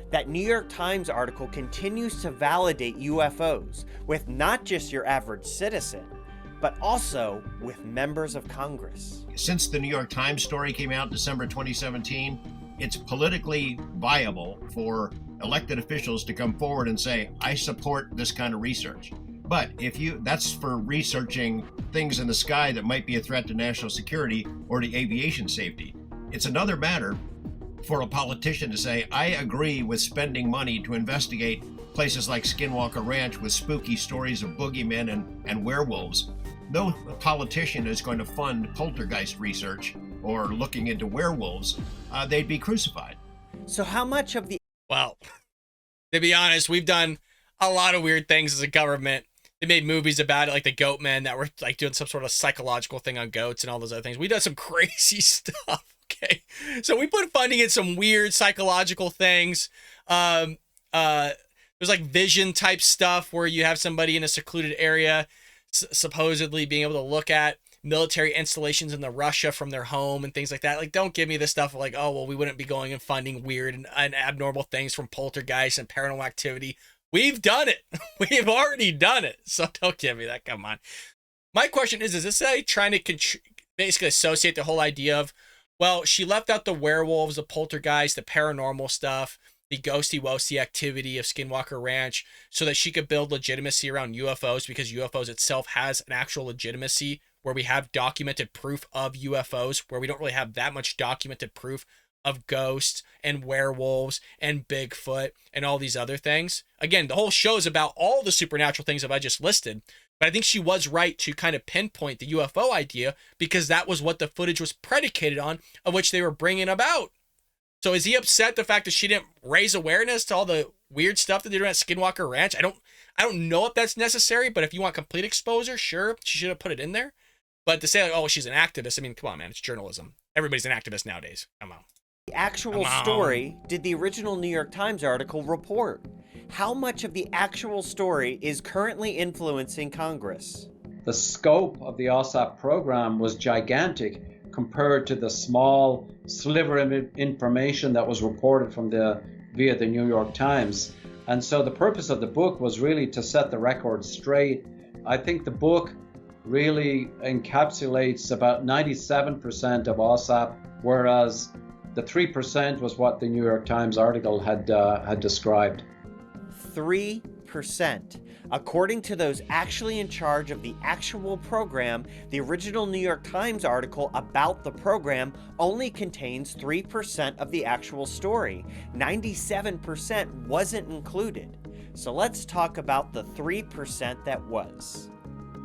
that New York Times article continues to validate UFOs with not just your average citizen, but also with members of Congress. Since the New York Times story came out in December 2017, it's politically viable for elected officials to come forward and say, I support this kind of research. But that's for researching things in the sky that might be a threat to national security or to aviation safety. It's another matter for a politician to say, I agree with spending money to investigate places like Skinwalker Ranch with spooky stories of boogeymen and werewolves. No politician is going to fund poltergeist research or looking into werewolves. They'd be crucified. So how much of the... Well, to be honest, we've done a lot of weird things as a government. They made movies about it, like the Goat Men, that were like doing some sort of psychological thing on goats and all those other things. We've done some crazy stuff. Okay, so we put funding in some weird psychological things. There's like vision type stuff where you have somebody in a secluded area supposedly being able to look at military installations in Russia from their home and things like that. Like, don't give me this stuff like, oh, well, we wouldn't be going and funding weird and abnormal things from poltergeist and paranormal activity. We've done it. We've already done it. So don't give me that. Come on. My question is this trying to basically associate the whole idea of, well, she left out the werewolves, the poltergeist, the paranormal stuff, the ghosty-wosty activity of Skinwalker Ranch so that she could build legitimacy around UFOs, because UFOs itself has an actual legitimacy where we have documented proof of UFOs, where we don't really have that much documented proof of ghosts and werewolves and Bigfoot and all these other things. Again, the whole show is about all the supernatural things that I just listed. But I think she was right to kind of pinpoint the UFO idea because that was what the footage was predicated on, of which they were bringing about. So is he upset the fact that she didn't raise awareness to all the weird stuff that they're doing at Skinwalker Ranch? I don't know if that's necessary, but if you want complete exposure, sure, she should have put it in there. But to say, like, oh, she's an activist, I mean, come on, man, it's journalism. Everybody's an activist nowadays. Come on. The actual story did the original New York Times article report? How much of the actual story is currently influencing Congress? The scope of the AAWSAP program was gigantic compared to the small sliver of information that was reported via the New York Times. And so the purpose of the book was really to set the record straight I think the book really encapsulates about 97% of AAWSAP, whereas the 3% was what the New York Times article had described. 3%. According to those actually in charge of the actual program, the original New York Times article about the program only contains 3% of the actual story. 97% wasn't included. So let's talk about the 3% that was.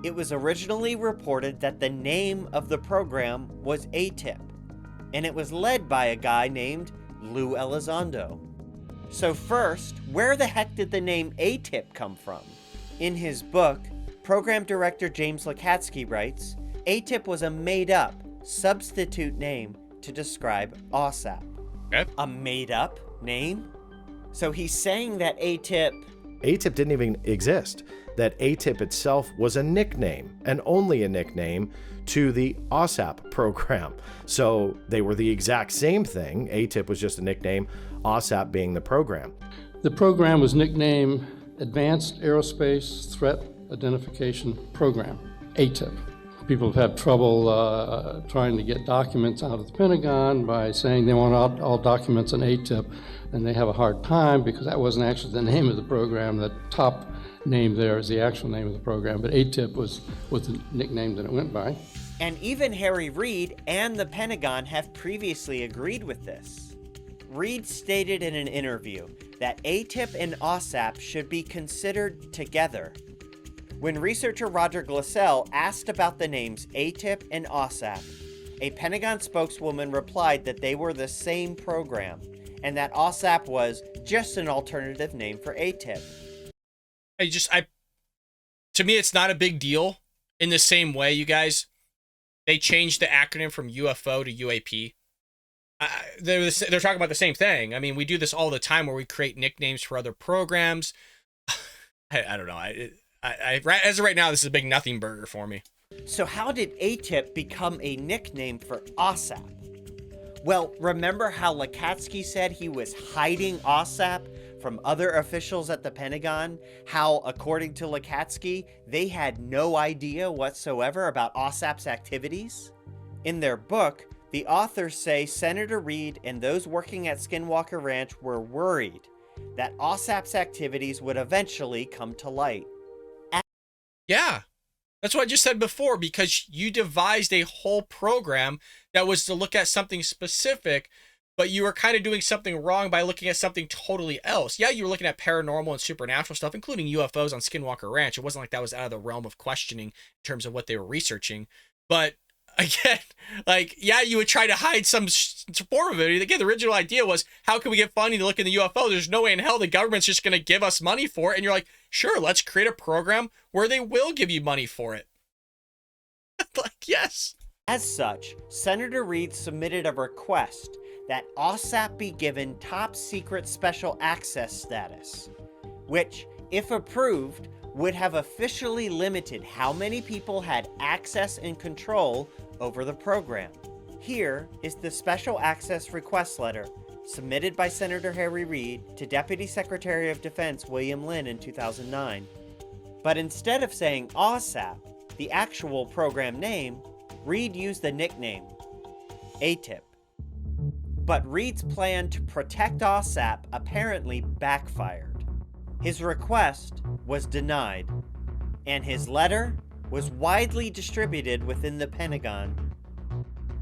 It was originally reported that the name of the program was AATIP, and it was led by a guy named Lue Elizondo. So first, where the heck did the name AATIP come from? In his book, program director James Lacatski writes, AATIP was a made-up substitute name to describe AAWSAP. Okay. A made-up name? So he's saying that AATIP didn't even exist, that AATIP itself was a nickname, and only a nickname, to the AAWSAP program. So they were the exact same thing. AATIP was just a nickname, AAWSAP being the program. The program was nicknamed Advanced Aerospace Threat Identification Program, AATIP. People have had trouble trying to get documents out of the Pentagon by saying they want all documents in AATIP, and they have a hard time because that wasn't actually the name of the program. The top name there is the actual name of the program, but AATIP was the nickname that it went by. And even Harry Reid and the Pentagon have previously agreed with this. Reid stated in an interview that AATIP and AAWSAP should be considered together. When researcher Roger Glassell asked about the names AATIP and AAWSAP, a Pentagon spokeswoman replied that they were the same program, and that AAWSAP was just an alternative name for AATIP. To me, it's not a big deal. In the same way, you guys, they changed the acronym from UFO to UAP. They're talking about the same thing. I mean, we do this all the time where we create nicknames for other programs. I don't know. As of right now, this is a big nothing burger for me. So how did AATIP become a nickname for AAWSAP? Well, remember how Lacatski said he was hiding AAWSAP from other officials at the Pentagon? How, according to Lacatski, they had no idea whatsoever about AAWSAP's activities? In their book, the authors say Senator Reid and those working at Skinwalker Ranch were worried that AAWSAP's activities would eventually come to light. Yeah, that's what I just said before, because you devised a whole program that was to look at something specific, but you were kind of doing something wrong by looking at something totally else. Yeah, you were looking at paranormal and supernatural stuff, including UFOs on Skinwalker Ranch. It wasn't like that was out of the realm of questioning in terms of what they were researching. But again, yeah, you would try to hide some form of it. Again, the original idea was, how can we get funding to look in the UFO? There's no way in hell the government's just going to give us money for it. And you're like, sure, let's create a program where they will give you money for it. Yes. As such, Senator Reid submitted a request that AAWSAP be given top secret special access status, which, if approved, would have officially limited how many people had access and control over the program. Here is the special access request letter submitted by Senator Harry Reid to Deputy Secretary of Defense William Lynn in 2009. But instead of saying AAWSAP, the actual program name, Reid used the nickname AATIP. But Reid's plan to protect AAWSAP apparently backfired. His request was denied, and his letter was widely distributed within the Pentagon.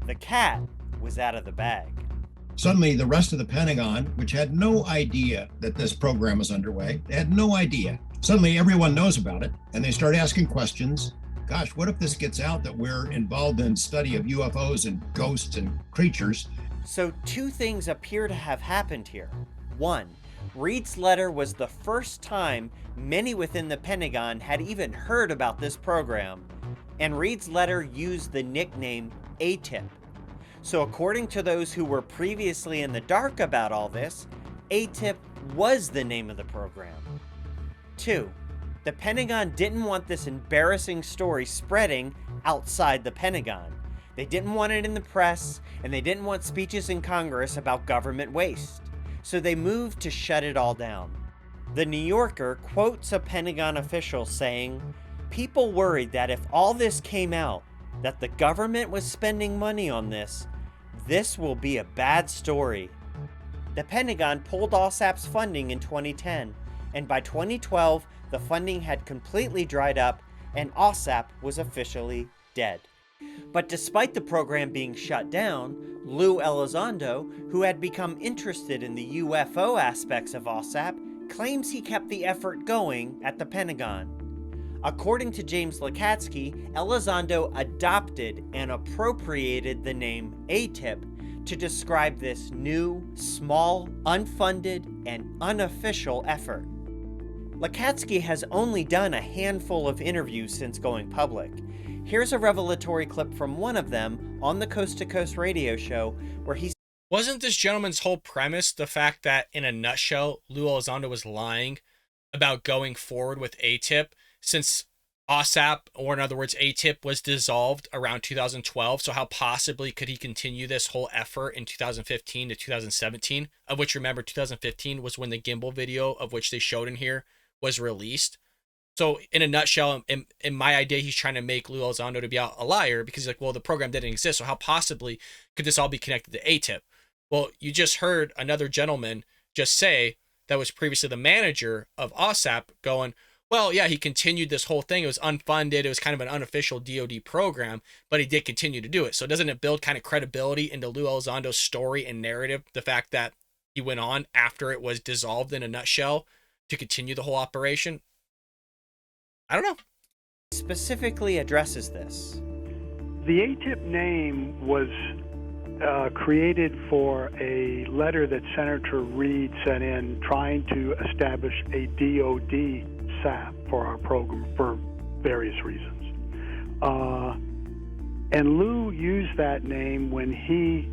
The cat was out of the bag. Suddenly, the rest of the Pentagon, which had no idea that this program was underway, they had no idea. Suddenly, everyone knows about it, and they start asking questions. Gosh, what if this gets out that we're involved in study of UFOs and ghosts and creatures? So two things appear to have happened here. One, Reid's letter was the first time many within the Pentagon had even heard about this program, and Reid's letter used the nickname AATIP. So according to those who were previously in the dark about all this, AATIP was the name of the program. Two, the Pentagon didn't want this embarrassing story spreading outside the Pentagon. They didn't want it in the press, and they didn't want speeches in Congress about government waste. So they moved to shut it all down. The New Yorker quotes a Pentagon official saying, People worried that if all this came out, that the government was spending money on this will be a bad story. The Pentagon pulled AAWSAP's funding in 2010, and by 2012, the funding had completely dried up and AAWSAP was officially dead. But despite the program being shut down, Lue Elizondo, who had become interested in the UFO aspects of AAWSAP, claims he kept the effort going at the Pentagon. According to James Lacatski, Elizondo adopted and appropriated the name AATIP to describe this new, small, unfunded, and unofficial effort. Lacatski has only done a handful of interviews since going public. Here's a revelatory clip from one of them on the Coast to Coast radio show where he... Wasn't this gentleman's whole premise the fact that, in a nutshell, Lue Elizondo was lying about going forward with AATIP since AAWSAP, or in other words, AATIP, was dissolved around 2012? So how possibly could he continue this whole effort in 2015 to 2017, of which, remember, 2015 was when the gimbal video, of which they showed in here, was released? So in a nutshell, in my idea, he's trying to make Lue Elizondo to be a liar because he's like, well, the program didn't exist, so how possibly could this all be connected to AATIP? Well, you just heard another gentleman just say that was previously the manager of AAWSAP going, well, yeah, he continued this whole thing. It was unfunded. It was kind of an unofficial DoD program, but he did continue to do it. So doesn't it build kind of credibility into Lue Elizondo's story and narrative, the fact that he went on after it was dissolved in a nutshell to continue the whole operation? I don't know. Specifically addresses this. The AATIP name was created for a letter that Senator Reid sent in trying to establish a DoD SAP for our program for various reasons. And Lue used that name when he,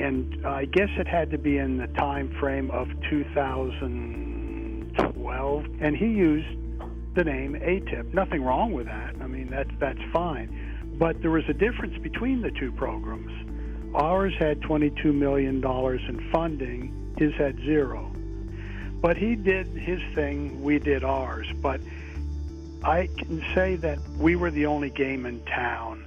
and I guess it had to be in the time frame of 2012, and he used the name AATIP. Nothing wrong with that. I mean, that's fine. But there was a difference between the two programs. Ours had $22 million in funding. His had zero. But he did his thing, we did ours. But I can say that we were the only game in town.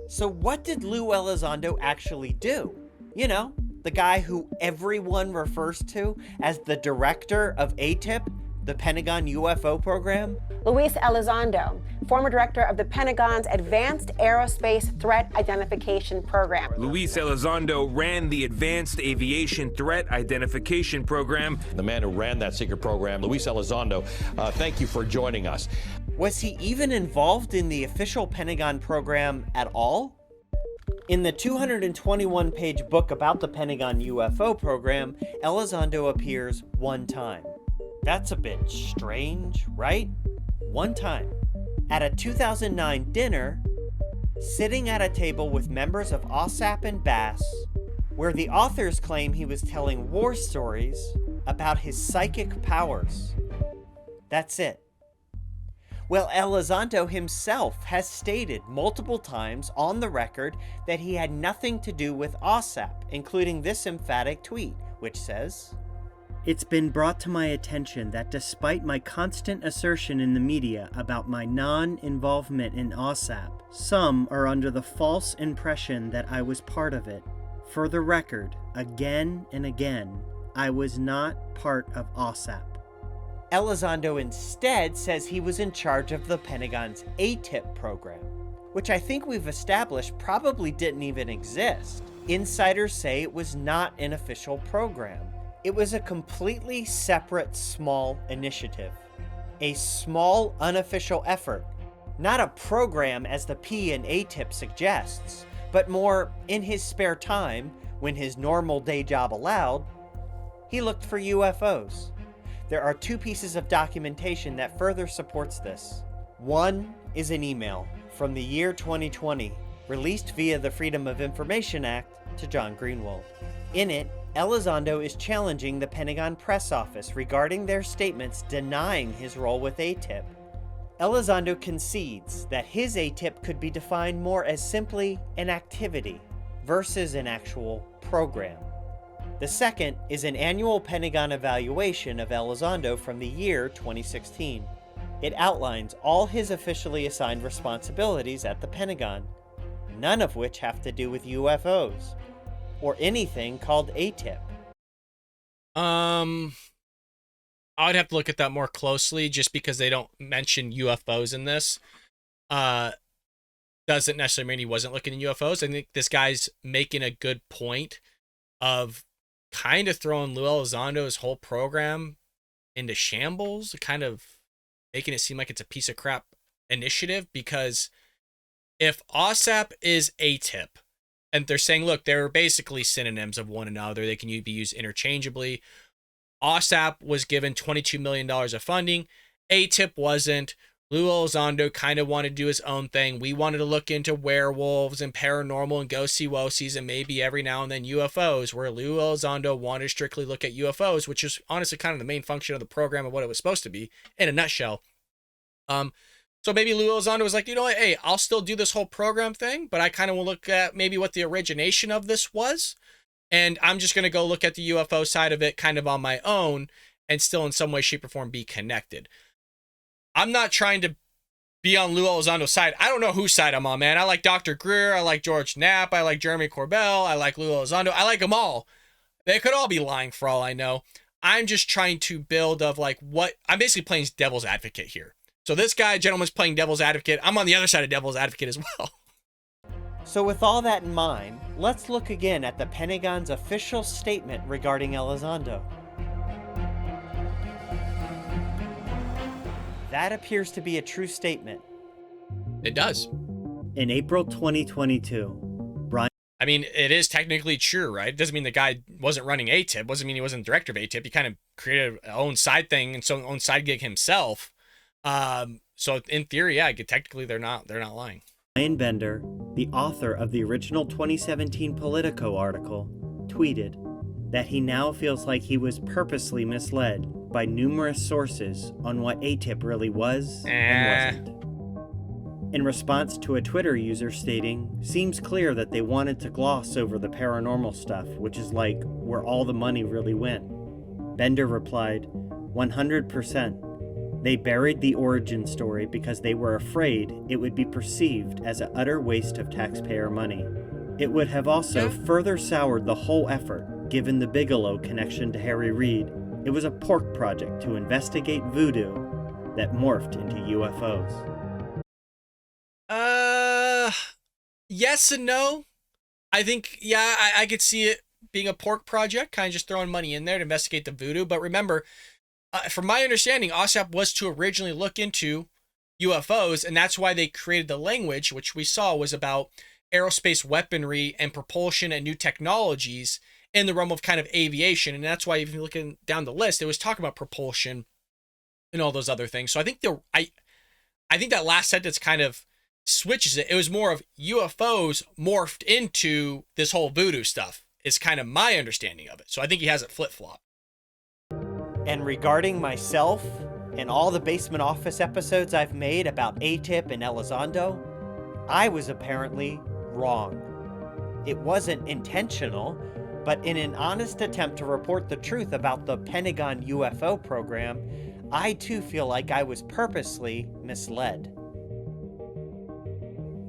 So what did Lue Elizondo actually do? You know, the guy who everyone refers to as the director of AATIP, the Pentagon UFO program? Lue Elizondo, former director of the Pentagon's Advanced Aerospace Threat Identification Program. Lue Elizondo ran the Advanced Aviation Threat Identification Program. The man who ran that secret program, Lue Elizondo, thank you for joining us. Was he even involved in the official Pentagon program at all? In the 221-page book about the Pentagon UFO program, Elizondo appears one time. That's a bit strange, right? One time, at a 2009 dinner, sitting at a table with members of AAWSAP and BASS, where the authors claim he was telling war stories about his psychic powers. That's it. Well, Elizondo himself has stated multiple times on the record that he had nothing to do with AAWSAP, including this emphatic tweet, which says, "It's been brought to my attention that despite my constant assertion in the media about my non-involvement in AAWSAP, some are under the false impression that I was part of it. For the record, again and again, I was not part of AAWSAP." Elizondo instead says he was in charge of the Pentagon's AATIP program, which I think we've established probably didn't even exist. Insiders say it was not an official program. It was a completely separate small initiative. A small unofficial effort. Not a program as the P in AATIP suggests, but more in his spare time, when his normal day job allowed, he looked for UFOs. There are two pieces of documentation that further supports this. One is an email from the year 2020, released via the Freedom of Information Act to John Greenwald. In it, Elizondo is challenging the Pentagon press office regarding their statements denying his role with AATIP. Elizondo concedes that his AATIP could be defined more as simply an activity versus an actual program. The second is an annual Pentagon evaluation of Elizondo from the year 2016. It outlines all his officially assigned responsibilities at the Pentagon, none of which have to do with UFOs or anything called AATIP. I would have to look at that more closely just because they don't mention UFOs in this. Doesn't necessarily mean he wasn't looking at UFOs. I think this guy's making a good point of kind of throwing Lue Elizondo's whole program into shambles, kind of making it seem like it's a piece of crap initiative, because if AAWSAP is AATIP, and they're saying, look, they're basically synonyms of one another, they can be used interchangeably. AAWSAP was given $22 million of funding. AATIP wasn't. Lue Elizondo kind of wanted to do his own thing. We wanted to look into werewolves and paranormal and ghost-see and maybe every now and then UFOs, where Lue Elizondo wanted to strictly look at UFOs, which is honestly kind of the main function of the program of what it was supposed to be in a nutshell. So maybe Lue Elizondo was like, you know what, hey, I'll still do this whole program thing, but I kind of will look at maybe what the origination of this was. And I'm just going to go look at the UFO side of it kind of on my own and still in some way, shape, or form be connected. I'm not trying to be on Lue Elizondo's side. I don't know whose side I'm on, man. I like Dr. Greer. I like George Knapp. I like Jeremy Corbell. I like Lue Elizondo. I like them all. They could all be lying for all I know. I'm just trying to build of like what I'm basically playing devil's advocate here. So this guy, gentleman's playing devil's advocate. I'm on the other side of devil's advocate as well. So with all that in mind, let's look again at the Pentagon's official statement regarding Elizondo. That appears to be a true statement. It does. In April 2022, Brian... I mean, it is technically true, right? It doesn't mean the guy wasn't running AATIP. Doesn't mean he wasn't director of AATIP. He kind of created a own side thing and so own side gig himself. So in theory, yeah, technically they're not lying. Brian Bender, the author of the original 2017 Politico article, tweeted that he now feels like he was purposely misled by numerous sources on what AATIP really was and wasn't. In response to a Twitter user stating, "Seems clear that they wanted to gloss over the paranormal stuff, which is like where all the money really went." Bender replied, 100%. They buried the origin story because they were afraid it would be perceived as an utter waste of taxpayer money. It would have also further soured the whole effort, given the Bigelow connection to Harry Reid. It was a pork project to investigate voodoo that morphed into UFOs. Yes and no. I think, yeah, I could see it being a pork project, kind of just throwing money in there to investigate the voodoo. But remember, from my understanding, AAWSAP was to originally look into UFOs, and that's why they created the language, which we saw was about aerospace weaponry and propulsion and new technologies in the realm of kind of aviation. And that's why, if you're looking down the list, it was talking about propulsion and all those other things. So I think I think that last sentence kind of switches it. It was more of UFOs morphed into this whole voodoo stuff is kind of my understanding of it. So I think he has it flip-flop. And regarding myself and all the Basement Office episodes I've made about AATIP and Elizondo, I was apparently wrong. It wasn't intentional, but in an honest attempt to report the truth about the Pentagon UFO program, I too feel like I was purposely misled.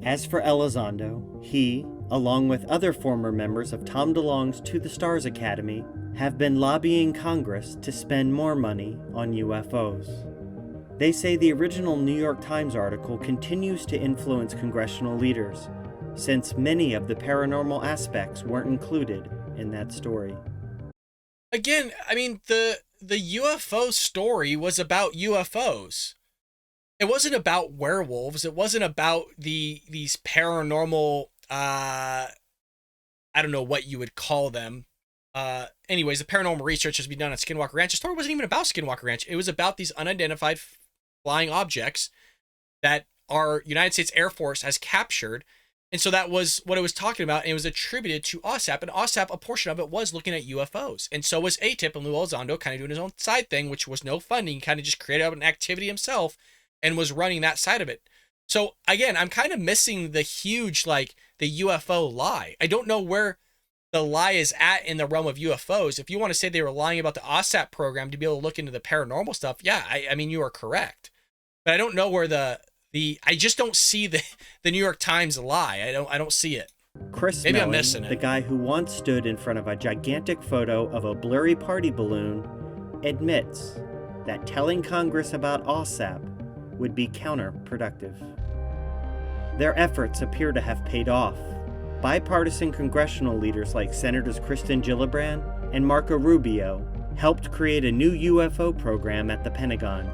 As for Elizondo, he, along with other former members of Tom DeLonge's To the Stars Academy, have been lobbying Congress to spend more money on UFOs. They say the original New York Times article continues to influence congressional leaders, since many of the paranormal aspects weren't included in that story. Again, I mean, the UFO story was about UFOs. It wasn't about werewolves. It wasn't about these paranormal, I don't know what you would call them. Anyways, the paranormal research has been done at Skinwalker Ranch. The story wasn't even about Skinwalker Ranch. It was about these unidentified flying objects that our United States Air Force has captured. And so that was what it was talking about. And it was attributed to AAWSAP. And AAWSAP, a portion of it was looking at UFOs. And so was AATIP, and Lue Elizondo kind of doing his own side thing, which was no funding, kind of just created out an activity himself and was running that side of it. So again, I'm kind of missing the huge, like the UFO lie. I don't know where the lie is at in the realm of UFOs. If you want to say they were lying about the AAWSAP program to be able to look into the paranormal stuff, yeah, I mean, you are correct. but I don't know where I just don't see the New York Times lie. I don't see it. Chris Maybe I'm Mellon, missing it. the guy who once stood in front of a gigantic photo of a blurry party balloon, admits that telling Congress about AAWSAP would be counterproductive. Their efforts appear to have paid off. Bipartisan congressional leaders like Senators Kristen Gillibrand and Marco Rubio helped create a new UFO program at the Pentagon.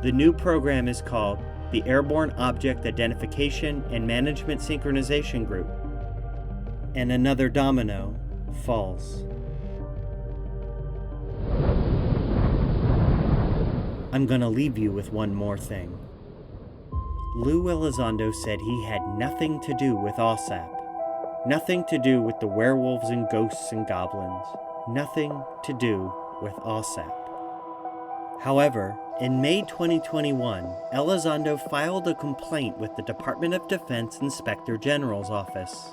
The new program is called the Airborne Object Identification and Management Synchronization Group. And another domino falls. I'm gonna leave you with one more thing. Lue Elizondo said he had nothing to do with AAWSAP. Nothing to do with the werewolves and ghosts and goblins. Nothing to do with AAWSAP. However, in May 2021, Elizondo filed a complaint with the Department of Defense Inspector General's office.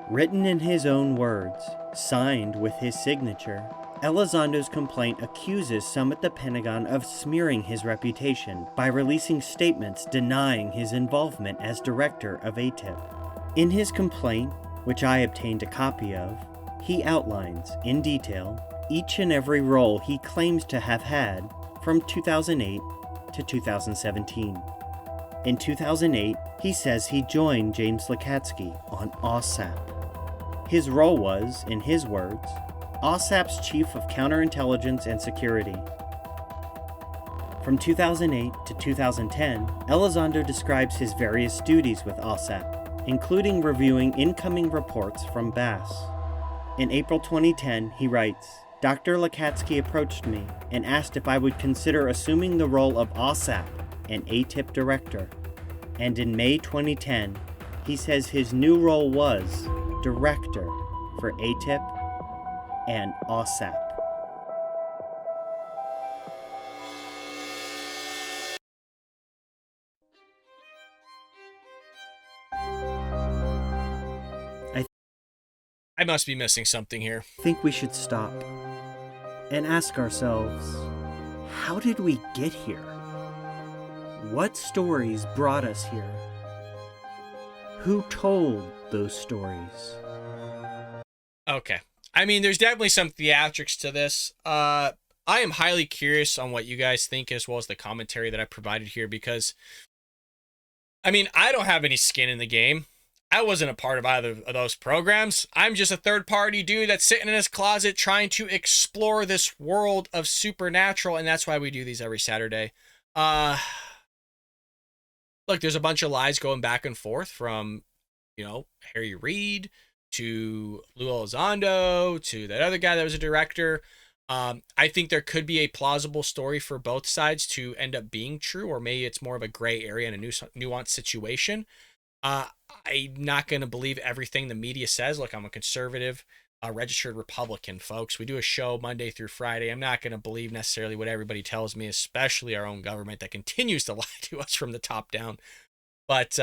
Written in his own words, signed with his signature, Elizondo's complaint accuses some at the Pentagon of smearing his reputation by releasing statements denying his involvement as director of AATIP. In his complaint, which I obtained a copy of, he outlines, in detail, each and every role he claims to have had from 2008 to 2017. In 2008, he says he joined James Lacatski on AAWSAP. His role was, in his words, AAWSAP's Chief of Counterintelligence and Security. From 2008 to 2010, Elizondo describes his various duties with AAWSAP, including reviewing incoming reports from BASS. In April 2010, he writes, Dr. Lacatski approached me and asked if I would consider assuming the role of AAWSAP and AATIP director. And in May 2010, he says his new role was director for AATIP and AAWSAP. I must be missing something here. I think we should stop and ask ourselves, how did we get here? What stories brought us here? Who told those stories? Okay. I mean, there's definitely some theatrics to this. I am highly curious on what you guys think, as well as the commentary that I provided here, because, I mean, I don't have any skin in the game. I wasn't a part of either of those programs. I'm just a third-party dude that's sitting in his closet trying to explore this world of supernatural, and that's why we do these every Saturday. Look, there's a bunch of lies going back and forth from, Harry Reid to Lue Elizondo to that other guy that was a director. I think there could be a plausible story for both sides to end up being true, or maybe it's more of a gray area and a nuanced situation. I'm not going to believe everything the media says. Look, I'm a conservative, registered Republican, folks. We do a show Monday through Friday. I'm not going to believe necessarily what everybody tells me, especially our own government that continues to lie to us from the top down. But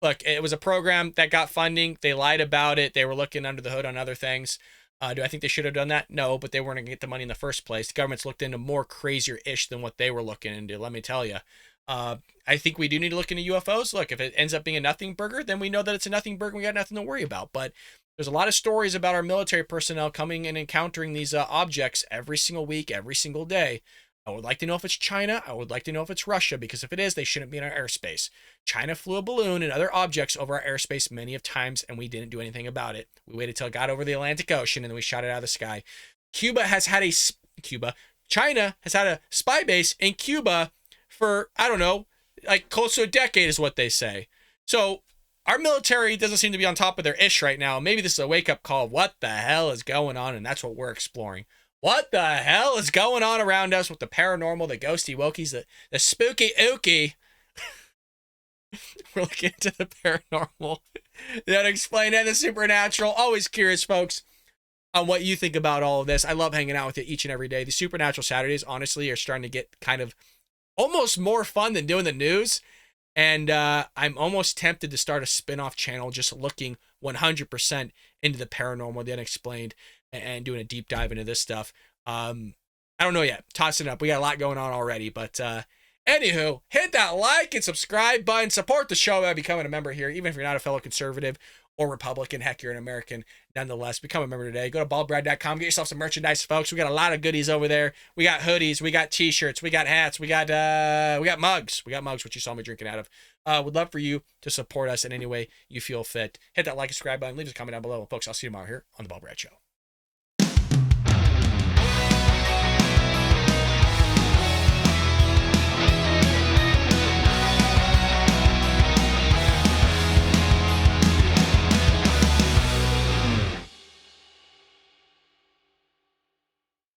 look, it was a program that got funding. They lied about it. They were looking under the hood on other things. Do I think they should have done that? No, but they weren't going to get the money in the first place. The government's looked into more crazier-ish than what they were looking into, let me tell you. I think we do need to look into UFOs. Look, if it ends up being a nothing burger, then we know that it's a nothing burger and we got nothing to worry about. But there's a lot of stories about our military personnel coming and encountering these objects every single week, every single day. I would like to know if it's China. I would like to know if it's Russia, because if it is, they shouldn't be in our airspace. China flew a balloon and other objects over our airspace many of times, and we didn't do anything about it. We waited till it got over the Atlantic Ocean, and then we shot it out of the sky. China has had a spy base in Cuba for, I don't know, like close to a decade is what they say. So our military doesn't seem to be on top of their ish right now. Maybe this is a wake-up call of what the hell is going on, and that's what we're exploring. What the hell is going on around us with the paranormal, the ghosty wokies, the spooky ookie? We're looking into the paranormal, the unexplained, and the supernatural. Always curious, folks, on what you think about all of this. I love hanging out with you each and every day. The Supernatural Saturdays, honestly, are starting to get kind of almost more fun than doing the news. And I'm almost tempted to start a spin-off channel just looking 100% into the paranormal, the unexplained, and doing a deep dive into this stuff. I don't know yet. Tossing it up. We got a lot going on already. But Anywho, hit that like and subscribe button. Support the show by becoming a member here, even if you're not a fellow conservative or Republican. Heck, you're an American nonetheless. Become a member today. Go to baldbrad.com. Get yourself some merchandise, folks. We got a lot of goodies over there. We got hoodies. We got t-shirts. We got hats. We got mugs. We got mugs, which you saw me drinking out of. Would love for you to support us in any way you feel fit. Hit that like and subscribe button. Leave us a comment down below. Folks, I'll see you tomorrow here on The Bald Brad Show.